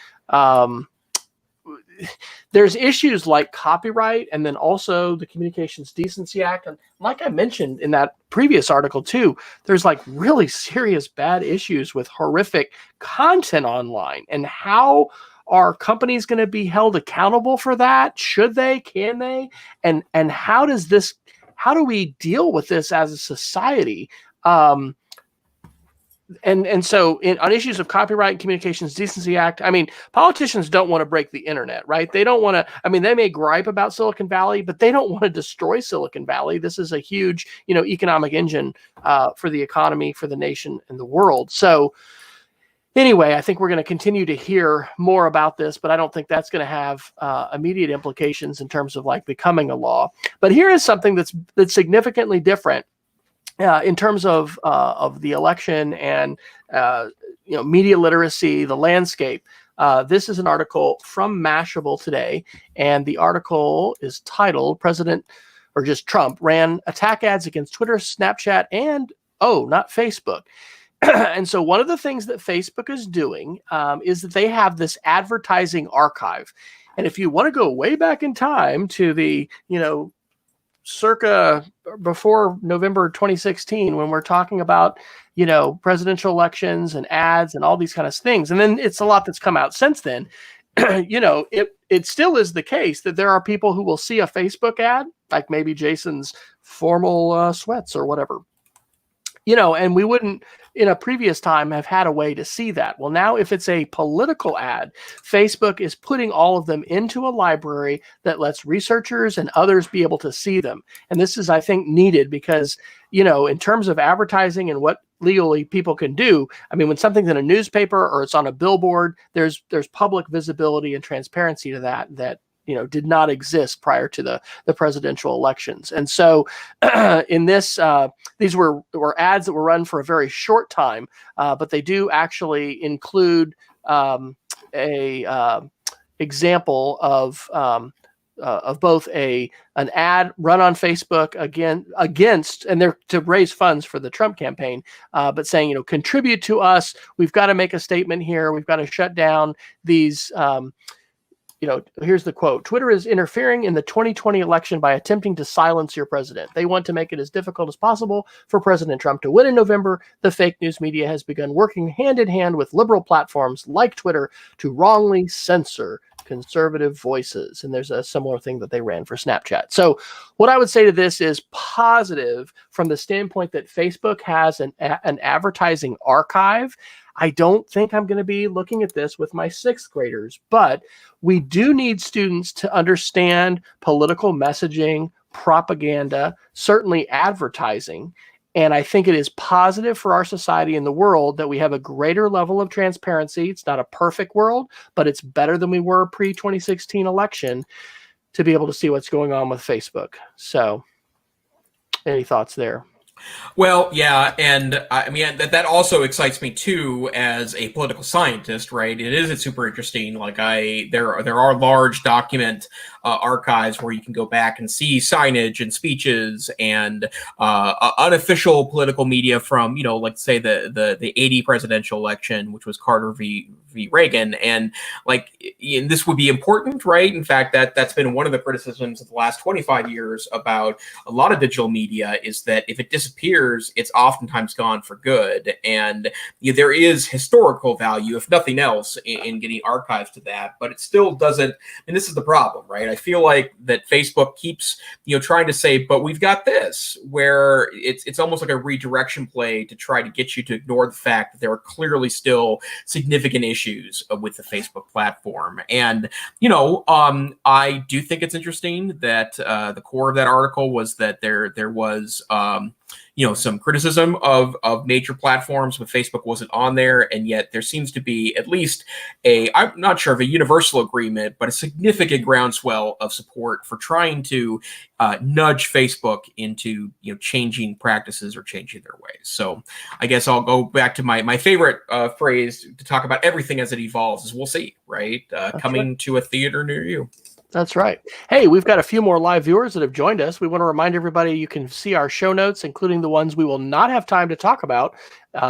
There's issues like copyright, and then also the Communications Decency Act. And like I mentioned in that previous article too, there's like really serious bad issues with horrific content online. And how are companies going to be held accountable for that? Should they? Can they? And how do we deal with this as a society? And so on issues of copyright and Communications Decency Act, I mean, politicians don't want to break the internet, right? They don't want to, they may gripe about Silicon Valley, but they don't want to destroy Silicon Valley. This is a huge, economic engine for the economy, for the nation and the world. So anyway, I think we're going to continue to hear more about this, but I don't think that's going to have immediate implications in terms of like becoming a law. But here is something that's significantly different in terms of the election and media literacy, the landscape. This is an article from Mashable today, and the article is titled Trump ran attack ads against Twitter, Snapchat, and not Facebook. And so one of the things that Facebook is doing is that they have this advertising archive. And if you want to go way back in time to the, circa before November 2016, when we're talking about, presidential elections and ads and all these kind of things, and then it's a lot that's come out since then, it still is the case that there are people who will see a Facebook ad, like maybe Jason's formal sweats or whatever, and we wouldn't in a previous time have had a way to see that. Well, now if it's a political ad, Facebook is putting all of them into a library that lets researchers and others be able to see them. And this is, I think, needed because, in terms of advertising and what legally people can do, when something's in a newspaper or it's on a billboard, there's public visibility and transparency to that did not exist prior to the presidential elections. And so in this, these were ads that were run for a very short time, but they do actually include a example of both an ad run on Facebook against, and they're to raise funds for the Trump campaign, but saying, contribute to us. We've got to make a statement here. We've got to shut down these, here's the quote: Twitter is interfering in the 2020 election by attempting to silence your president. They want to make it as difficult as possible for President Trump to win in November. The fake news media has begun working hand in hand with liberal platforms like Twitter to wrongly censor conservative voices. And there's a similar thing that they ran for Snapchat. So what I would say to this is positive from the standpoint that Facebook has an advertising archive. I don't think I'm going to be looking at this with my sixth graders, but we do need students to understand political messaging, propaganda, certainly advertising. And I think it is positive for our society and the world that we have a greater level of transparency. It's not a perfect world, but it's better than we were pre-2016 election. to be able to see what's going on with Facebook. So any thoughts there? Well, yeah, and I mean that also excites me too as a political scientist, right? It's super interesting. Like there are large document archives where you can go back and see signage and speeches and unofficial political media from like say the 80 presidential election, which was Carter v. Reagan, and and this would be important, right? In fact, that's been one of the criticisms of the last 25 years about a lot of digital media is that if it disappears, it's oftentimes gone for good. And there is historical value, if nothing else, in getting archives to that, but it still doesn't. And this is the problem, right? I feel like that Facebook keeps trying to say, but we've got this, where it's almost like a redirection play to try to get you to ignore the fact that there are clearly still significant issues with the Facebook platform. And I do think it's interesting that the core of that article was that there was some criticism of major platforms, but Facebook wasn't on there, and yet there seems to be at least I'm not sure of a universal agreement, but a significant groundswell of support for trying to nudge Facebook into changing practices or changing their ways. So I guess I'll go back to my favorite phrase to talk about everything as it evolves is we'll see, right? Coming right to a theater near you. That's right. Hey, we've got a few more live viewers that have joined us. We want to remind everybody you can see our show notes, including the ones we will not have time to talk about.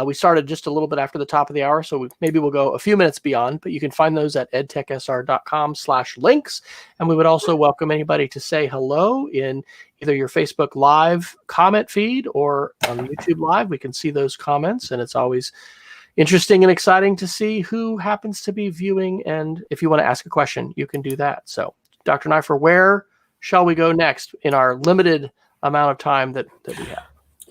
We started just a little bit after the top of the hour, so maybe we'll go a few minutes beyond, but you can find those at edtechsr.com/links. And we would also welcome anybody to say hello in either your Facebook Live comment feed or on YouTube Live. We can see those comments, and it's always interesting and exciting to see who happens to be viewing. And if you want to ask a question, you can do that. So Dr. Neiffer, where shall we go next in our limited amount of time that we have?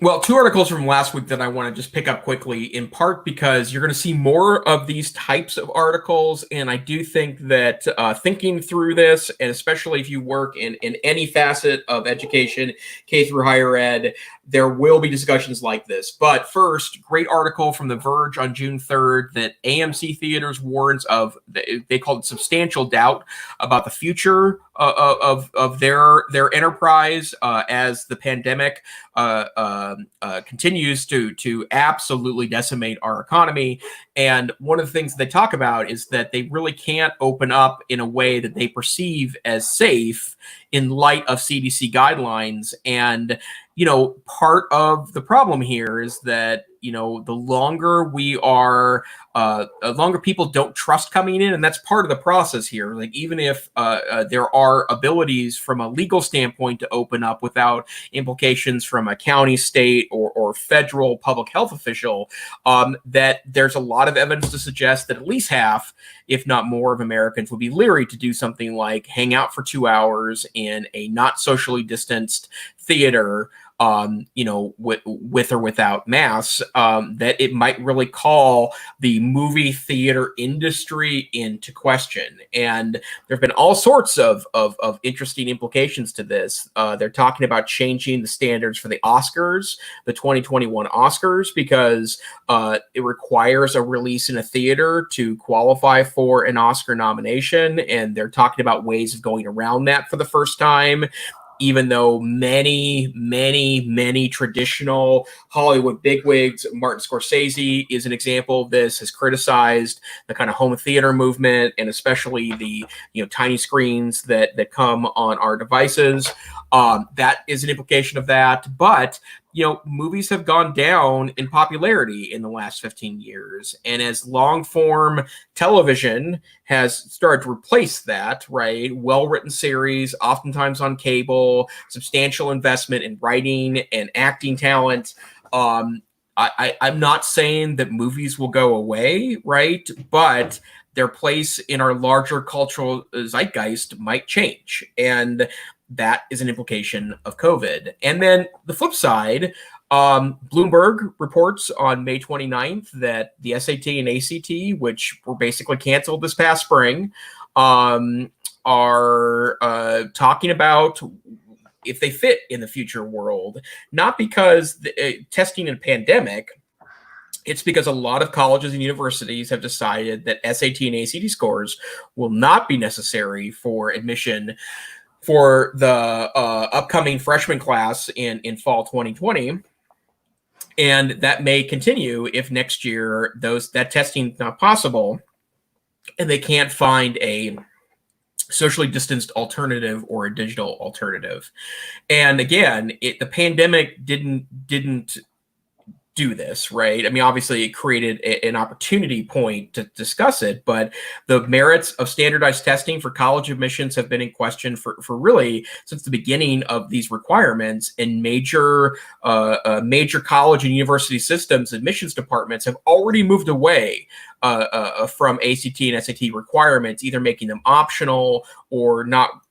Well, two articles from last week that I want to just pick up quickly, in part because you're going to see more of these types of articles. And I do think that thinking through this, and especially if you work in any facet of education, K through higher ed, there will be discussions like this. But first, great article from The Verge on June 3rd that AMC Theaters warns of, they called it substantial doubt about the future of their enterprise as the pandemic continues to absolutely decimate our economy. And one of the things they talk about is that they really can't open up in a way that they perceive as safe in light of CDC guidelines. And part of the problem here is that the longer we are, the longer people don't trust coming in, and that's part of the process here. Like even if there are abilities from a legal standpoint to open up without implications from a county, state, or federal public health official, that there's a lot of evidence to suggest that at least half, if not more, of Americans would be leery to do something like hang out for 2 hours in a not socially distanced theater, with or without masks, that it might really call the movie theater industry into question. And there have been all sorts of interesting implications to this. They're talking about changing the standards for the Oscars, the 2021 Oscars, because it requires a release in a theater to qualify for an Oscar nomination. And they're talking about ways of going around that for the first time, even though many traditional Hollywood bigwigs, Martin Scorsese is an example of this, has criticized the kind of home theater movement, and especially the tiny screens that come on our devices. That is an implication of that. But movies have gone down in popularity in the last 15 years. And as long form television has started to replace that, right? Well-written series, oftentimes on cable, substantial investment in writing and acting talent. I'm not saying that movies will go away, right? But their place in our larger cultural zeitgeist might change. And that is an implication of COVID. And then the flip side, Bloomberg reports on May 29th that the SAT and ACT, which were basically canceled this past spring, are talking about if they fit in the future world, not because testing in a pandemic. It's because a lot of colleges and universities have decided that SAT and ACT scores will not be necessary for admission for the upcoming freshman class in fall 2020. And that may continue if next year that testing is not possible and they can't find a socially distanced alternative or a digital alternative. And again, the pandemic didn't do this, right? I mean, obviously it created an opportunity point to discuss it, but the merits of standardized testing for college admissions have been in question for really since the beginning of these requirements, and major college and university systems admissions departments have already moved away from ACT and SAT requirements, either making them optional or not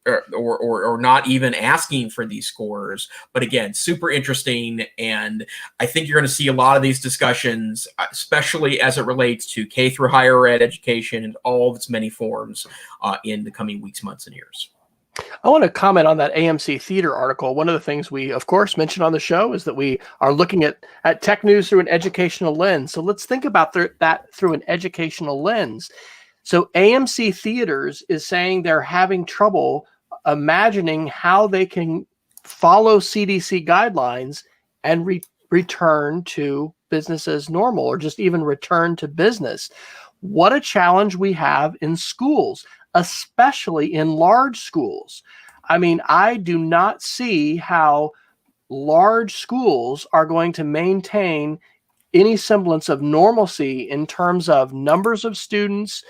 even asking for these scores. But again, super interesting. And I think you're going to see a lot of these discussions, especially as it relates to K through higher ed education and all of its many forms in the coming weeks, months, and years. I want to comment on that AMC Theater article. One of the things we, of course, mentioned on the show is that we are looking at tech news through an educational lens. So let's think about that through an educational lens. So AMC Theaters is saying they're having trouble imagining how they can follow CDC guidelines and return to business as normal, or just even return to business. What a challenge we have in schools, especially in large schools. I mean, I do not see how large schools are going to maintain any semblance of normalcy in terms of numbers of students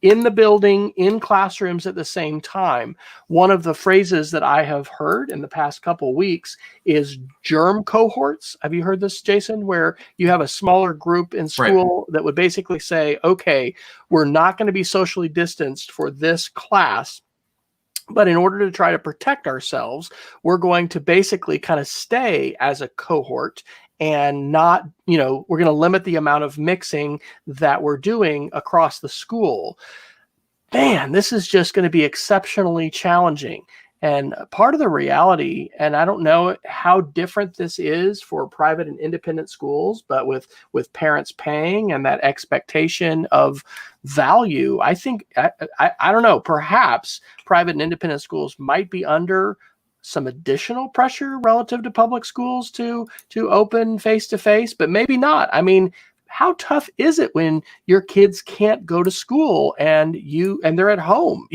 in the building, in classrooms at the same time. One of the phrases that I have heard in the past couple of weeks is germ cohorts. Have you heard this, Jason, where you have a smaller group in school that would basically say, okay, we're not going to be socially distanced for this class, but in order to try to protect ourselves, we're going to basically kind of stay as a cohort and not, we're going to limit the amount of mixing that we're doing across the school. Man, this is just going to be exceptionally challenging. And part of the reality, and I don't know how different this is for private and independent schools, but with parents paying and that expectation of value, I think, I don't know, perhaps private and independent schools might be under some additional pressure relative to public schools to open face-to-face, but maybe not. I mean, how tough is it when your kids can't go to school and they're at home?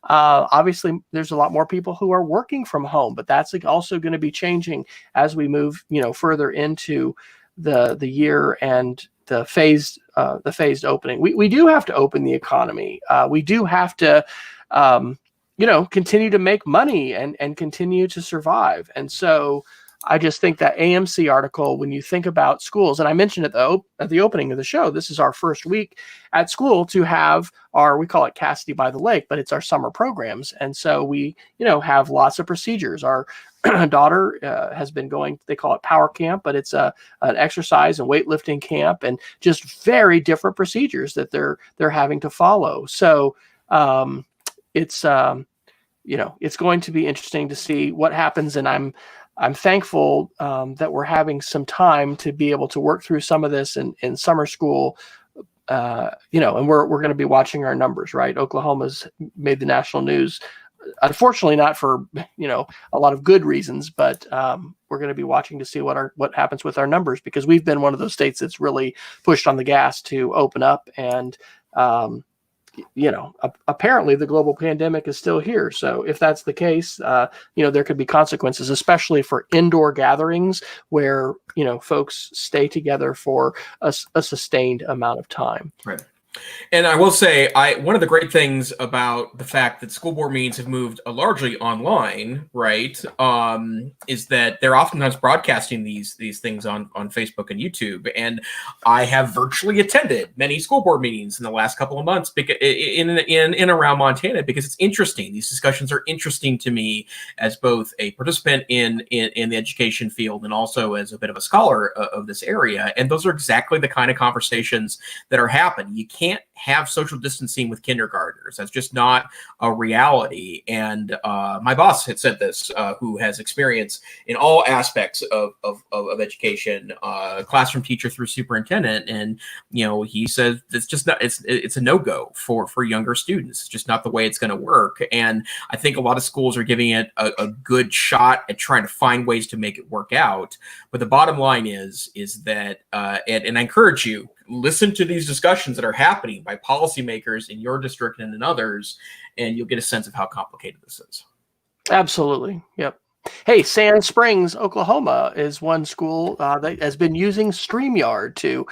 Obviously there's a lot more people who are working from home, but that's also going to be changing as we move, further into the year and the phased opening. We do have to open the economy. We do have to, continue to make money and continue to survive. And so I just think that AMC article, when you think about schools, and I mentioned at the opening of the show, this is our first week at school to have we call it Cassidy by the Lake, but it's our summer programs. And so we, have lots of procedures. Our daughter has been going, they call it Power Camp, but it's an exercise and weightlifting camp, and just very different procedures that they're having to follow. So it's going to be interesting to see what happens. And I'm thankful that we're having some time to be able to work through some of this in summer school, and we're going to be watching our numbers, right? Oklahoma's made the national news, unfortunately not for, a lot of good reasons, but we're going to be watching to see what happens with our numbers, because we've been one of those states that's really pushed on the gas to open up. And, apparently the global pandemic is still here. So if that's the case, there could be consequences, especially for indoor gatherings where, folks stay together for a sustained amount of time. Right. And I will say, one of the great things about the fact that school board meetings have moved largely online, right, is that they're oftentimes broadcasting these things on Facebook and YouTube. And I have virtually attended many school board meetings in the last couple of months in around Montana, because it's interesting. These discussions are interesting to me as both a participant in the education field and also as a bit of a scholar of this area. And those are exactly the kind of conversations that are happening. You can't have social distancing with kindergartners. That's just not a reality. And my boss had said this, who has experience in all aspects of education, classroom teacher through superintendent. And, he says it's just not, it's a no-go for younger students. It's just not the way it's going to work. And I think a lot of schools are giving it a good shot at trying to find ways to make it work out. But the bottom line is that, and I encourage you, listen to these discussions that are happening by policymakers in your district and in others, and you'll get a sense of how complicated this is. Absolutely. Yep. Hey, Sand Springs, Oklahoma is one school that has been using StreamYard to,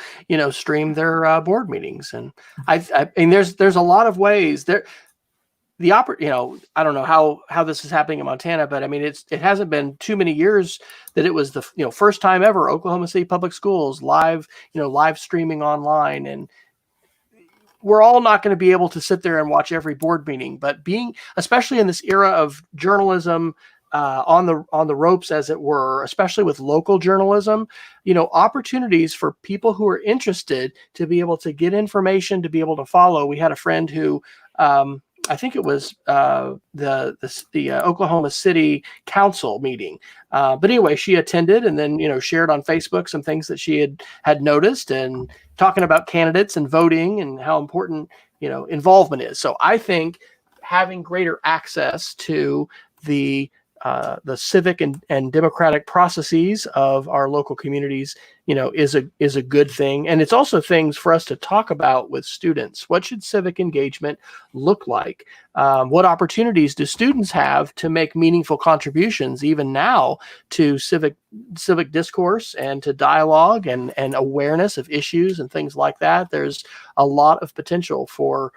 stream their board meetings. And I mean, there's a lot of ways there. I don't know how this is happening in Montana, but I mean, it hasn't been too many years that it was the first time ever Oklahoma City Public Schools live streaming online. And we're all not going to be able to sit there and watch every board meeting, but especially in this era of journalism on the ropes, as it were, especially with local journalism, opportunities for people who are interested to be able to get information, to be able to follow. We had a friend who, I think it was the Oklahoma City Council meeting. But anyway, she attended and then, shared on Facebook some things that she had noticed, and talking about candidates and voting and how important, involvement is. So I think having greater access to the civic and democratic processes of our local communities, is a good thing. And it's also things for us to talk about with students. What should civic engagement look like? What opportunities do students have to make meaningful contributions, even now, to civic discourse and to dialogue and awareness of issues and things like that? There's a lot of potential for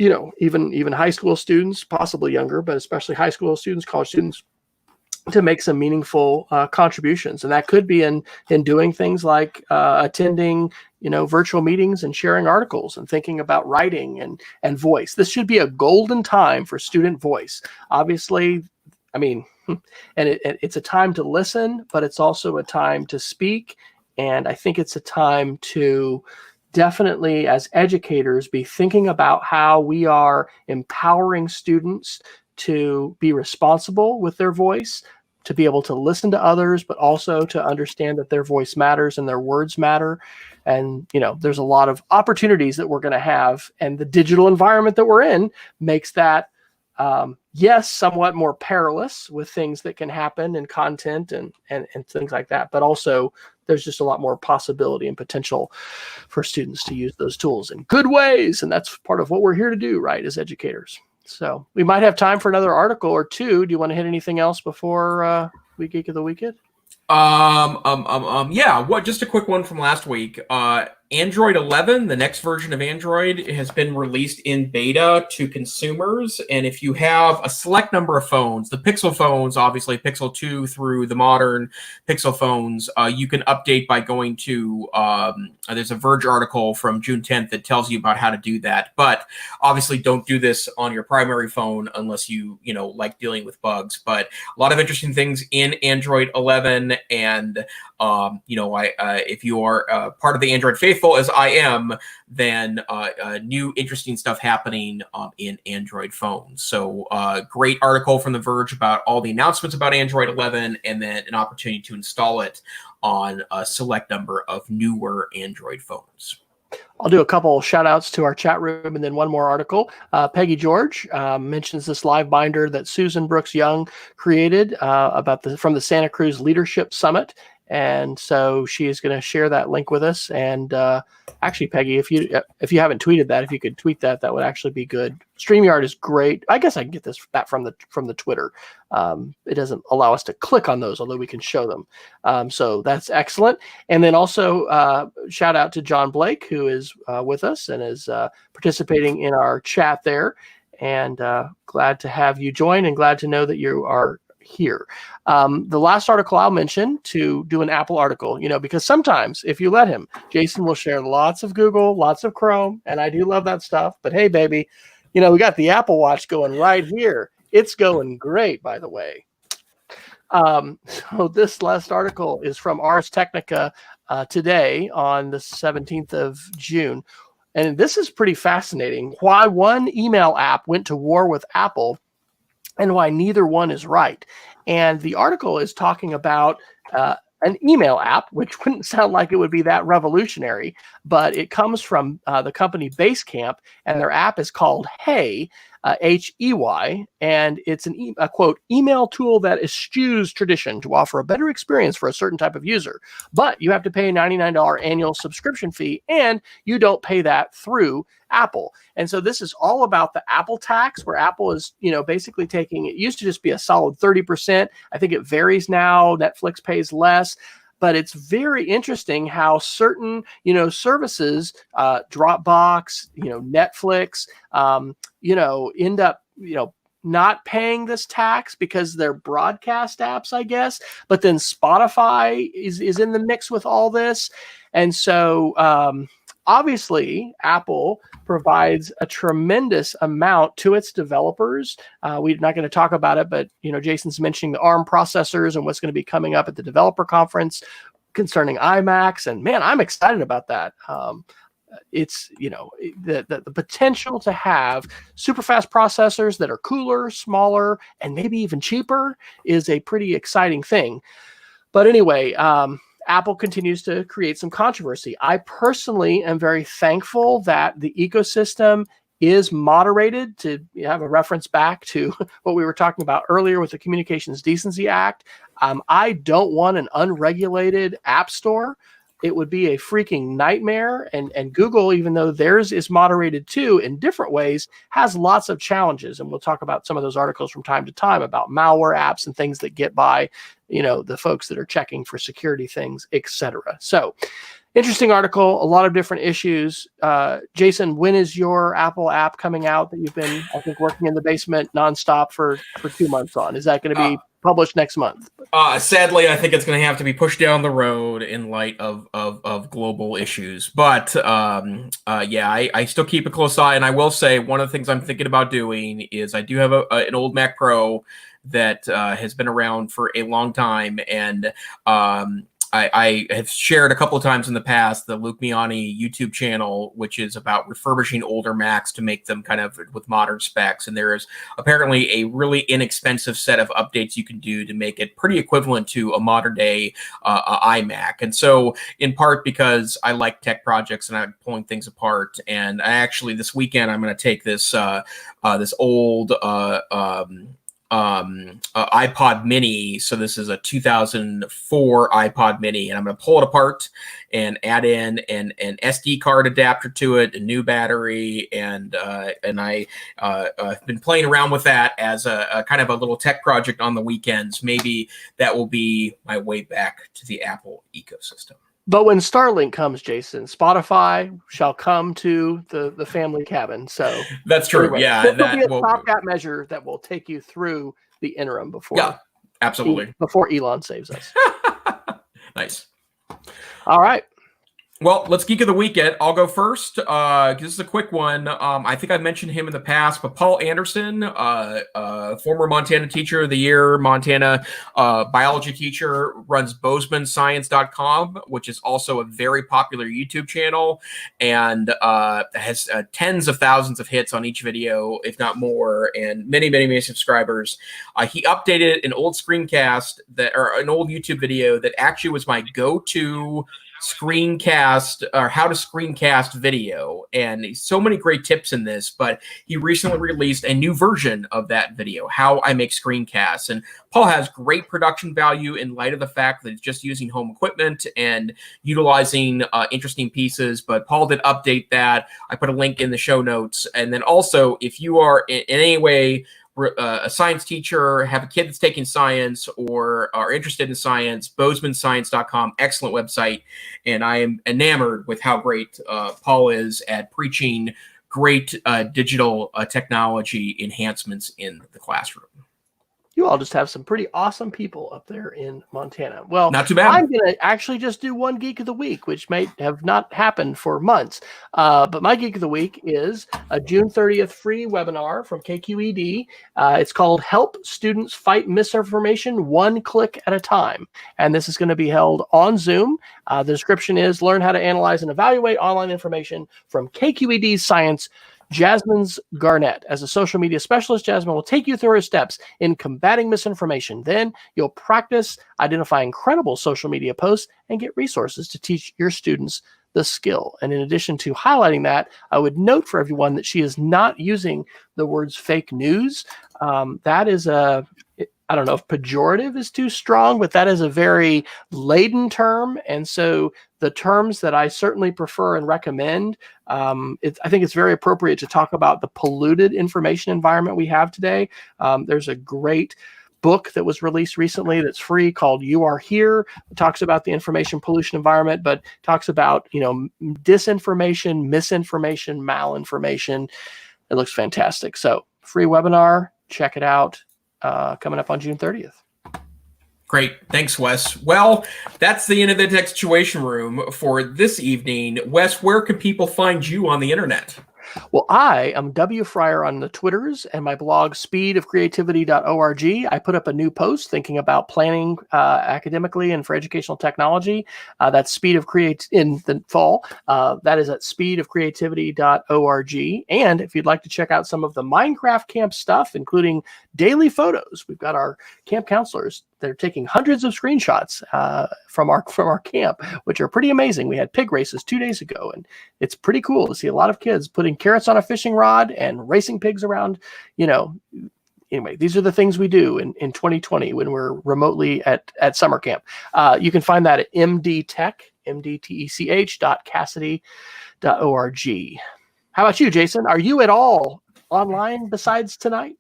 even high school students, possibly younger, but especially high school students, college students, to make some meaningful contributions. And that could be in doing things like attending, virtual meetings and sharing articles and thinking about writing and voice. This should be a golden time for student voice. Obviously, I mean, and it's a time to listen, but it's also a time to speak. And I think it's a time to definitely, as educators, be thinking about how we are empowering students to be responsible with their voice, to be able to listen to others, but also to understand that their voice matters and their words matter. And, there's a lot of opportunities that we're going to have, and the digital environment that we're in makes that, yes, somewhat more perilous with things that can happen in content and things like that. But also, there's just a lot more possibility and potential for students to use those tools in good ways. And that's part of what we're here to do, right, as educators. So we might have time for another article or two. Do you want to hit anything else before we Geek of the Weekend? Yeah. Just a quick one from last week. Android 11, the next version of Android, has been released in beta to consumers. And if you have a select number of phones, the Pixel phones, obviously Pixel 2 through the modern Pixel phones, you can update by going to, there's a Verge article from June 10th that tells you about how to do that. But obviously don't do this on your primary phone unless you like dealing with bugs. But a lot of interesting things in Android 11. And, if you are part of the Android faithful, as I am, then new interesting stuff happening in Android phones. So great article from The Verge about all the announcements about Android 11, and then an opportunity to install it on a select number of newer Android phones. I'll do a couple shout outs to our chat room and then one more article. Peggy George mentions this live binder that Susan Brooks Young created from the Santa Cruz Leadership Summit. And so she is going to share that link with us. And actually, Peggy, if you haven't tweeted that, if you could tweet that, that would actually be good. StreamYard is great. I guess I can get that from the Twitter. It doesn't allow us to click on those, although we can show them. So that's excellent. And then also shout out to John Blake, who is with us and is participating in our chat there. And glad to have you join, and glad to know that you are here. The last article I'll mention, to do an Apple article, because sometimes if you let him, Jason will share lots of Google, lots of Chrome, and I do love that stuff. But hey, baby, we got the Apple Watch going right here. It's going great, by the way. So this last article is from Ars Technica today on the 17th of June. And this is pretty fascinating. Why one email app went to war with Apple and why neither one is right. And the article is talking about an email app, which wouldn't sound like it would be that revolutionary, but it comes from the company Basecamp, and their app is called Hey, Hey, and it's a quote, email tool that eschews tradition to offer a better experience for a certain type of user. But you have to pay a $99 annual subscription fee, and you don't pay that through Apple. And so this is all about the Apple tax, where Apple is, basically taking, it used to just be a solid 30%. I think it varies now. Netflix pays less. But it's very interesting how certain, services, Dropbox, Netflix, end up, not paying this tax because they're broadcast apps, I guess. But then Spotify is in the mix with all this. And so obviously, Apple provides a tremendous amount to its developers. We're not going to talk about it, but Jason's mentioning the ARM processors and what's going to be coming up at the developer conference concerning iMacs, and man, I'm excited about that. It's the potential to have super fast processors that are cooler, smaller, and maybe even cheaper is a pretty exciting thing. But anyway, Apple continues to create some controversy. I personally am very thankful that the ecosystem is moderated, to have a reference back to what we were talking about earlier with the Communications Decency Act. I don't want an unregulated app store. It would be a freaking nightmare. And Google, even though theirs is moderated too in different ways, has lots of challenges. And we'll talk about some of those articles from time to time about malware apps and things that get by, the folks that are checking for security things, etc. So interesting article, a lot of different issues. Jason, when is your Apple app coming out that you've been, I think, working in the basement nonstop for 2 months on? Is that going to be published next month? Sadly, I think it's going to have to be pushed down the road in light of global issues. But I still keep a close eye. And I will say one of the things I'm thinking about doing is I do have an old Mac Pro that has been around for a long time. And I have shared a couple of times in the past the Luke Miani YouTube channel, which is about refurbishing older Macs to make them kind of with modern specs. And there is apparently a really inexpensive set of updates you can do to make it pretty equivalent to a modern day iMac. And so in part because I like tech projects and I'm pulling things apart. And I actually this weekend, I'm going to take this this old iPod mini. So this is a 2004 iPod mini, and I'm going to pull it apart and add in an SD card adapter to it, a new battery, and I've been playing around with that as a kind of a little tech project on the weekends. Maybe that will be my way back to the Apple ecosystem. But when Starlink comes, Jason, Spotify shall come to the family cabin. So that's true. Anyway, yeah, there'll be a stopgap measure that will take you through the interim before. Yeah, absolutely. Before Elon saves us. Nice. All right. Well, let's Geek of the Weekend. I'll go first. This is a quick one. I think I've mentioned him in the past, but Paul Anderson, former Montana Teacher of the Year, Montana biology teacher, runs BozemanScience.com, which is also a very popular YouTube channel and has tens of thousands of hits on each video, if not more, and many, many, many subscribers. He updated an old screencast or an old YouTube video that actually was my go-to screencast or how to screencast video, and so many great tips in this. But he recently released a new version of that video, how I make screencasts, and Paul has great production value in light of the fact that it's just using home equipment and utilizing interesting pieces. But Paul did update that. I put a link in the show notes. And then also, if you are in any way a science teacher, have a kid that's taking science or are interested in science, BozemanScience.com, excellent website. And I am enamored with how great Paul is at preaching great digital technology enhancements in the classroom. You all just have some pretty awesome people up there in Montana. Well, Not too bad. I'm going to actually just do one Geek of the Week, which may have not happened for months. But my Geek of the Week is a June 30th free webinar from KQED. It's called Help Students Fight Misinformation One Click at a Time. And this is going to be held on Zoom. The description is learn how to analyze and evaluate online information from KQED's science. Jasmine's Garnett. As a social media specialist, Jasmine will take you through her steps in combating misinformation. Then you'll practice identifying credible social media posts and get resources to teach your students the skill. And in addition to highlighting that, I would note for everyone that she is not using the words fake news. That is I don't know if pejorative is too strong, but that is a very laden term. And so the terms that I certainly prefer and recommend, I think it's very appropriate to talk about the polluted information environment we have today. There's a great book that was released recently that's free called You Are Here. It talks about the information pollution environment, but talks about, disinformation, misinformation, malinformation. It looks fantastic. So free webinar, check it out. Coming up on June 30th. Great. Thanks, Wes. Well, that's the end of the EdTech Situation Room for this evening. Wes, where can people find you on the internet? Well, I am W. Fryer on the Twitters and my blog, speedofcreativity.org. I put up a new post thinking about planning academically and for educational technology. That's Speed of Create in the fall. That is at speedofcreativity.org. And if you'd like to check out some of the Minecraft camp stuff, including daily photos, we've got our camp counselors. They're taking hundreds of screenshots from our camp, which are pretty amazing. We had pig races 2 days ago, and it's pretty cool to see a lot of kids putting carrots on a fishing rod and racing pigs around. Anyway, these are the things we do in 2020 when we're remotely at summer camp. You can find that at mdtech.cassidy.org. How about you, Jason? Are you at all online besides tonight?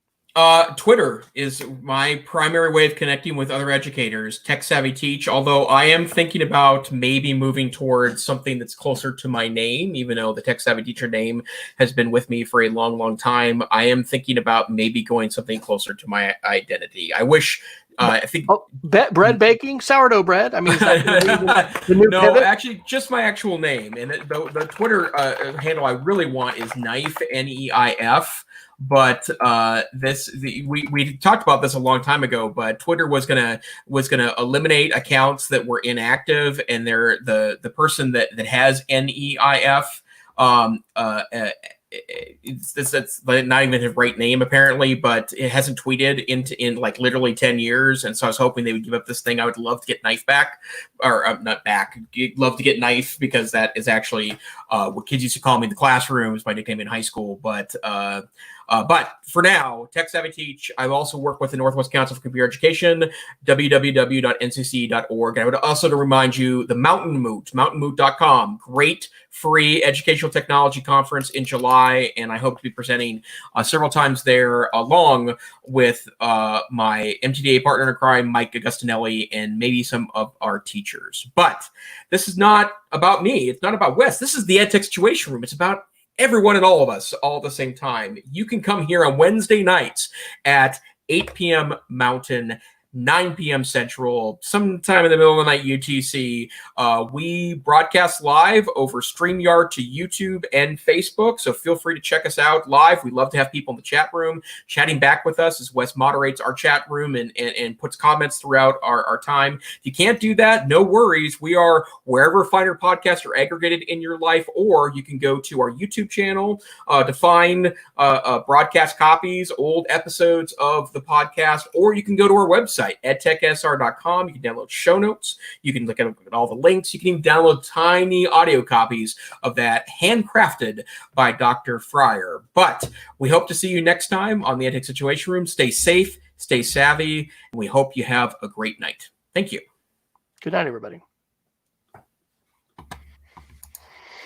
Twitter is my primary way of connecting with other educators, Tech Savvy Teach, although I am thinking about maybe moving towards something that's closer to my name, even though the Tech Savvy Teacher name has been with me for a long, long time. I am thinking about maybe going something closer to my identity. I wish... I think bread baking, sourdough bread. I mean, is that the new no, pivot? Actually, just my actual name. And the Twitter handle I really want is Neif, Neif. But we talked about this a long time ago. But Twitter was gonna eliminate accounts that were inactive, and the person that has Neif. It's not even his right name apparently, but it hasn't tweeted in like literally 10 years. And so I was hoping they would give up this thing. I would love to get Neif back, or not back. Love to get Neif, because that is actually what kids used to call me in the classroom. Is my nickname in high school. But for now, Tech Savvy Teach. I also work with the Northwest Council for Computer Education, www.ncc.org. And I would also to remind you, the Mountain Moot, mountainmoot.com, great free educational technology conference in July, and I hope to be presenting several times there, along with my MTDA partner in crime, Mike Agustinelli, and maybe some of our teachers. But this is not about me. It's not about Wes. This is the EdTech Situation Room. It's about everyone and all of us all at the same time. You can come here on Wednesday nights at 8 p.m. Mountain, 9 p.m. Central, sometime in the middle of the night UTC. We broadcast live over StreamYard to YouTube and Facebook, so feel free to check us out live. We love to have people in the chat room chatting back with us as Wes moderates our chat room and puts comments throughout our time. If you can't do that, no worries. We are wherever finer podcasts are aggregated in your life, or you can go to our YouTube channel to find broadcast copies, old episodes of the podcast, or you can go to our website, edtechsr.com. You can download show notes. You can look at all the links. You can even download tiny audio copies of that, handcrafted by Dr. Fryer. But we hope to see you next time on the EdTech Situation Room. Stay safe, stay savvy, and we hope you have a great night. Thank you. Good night, everybody.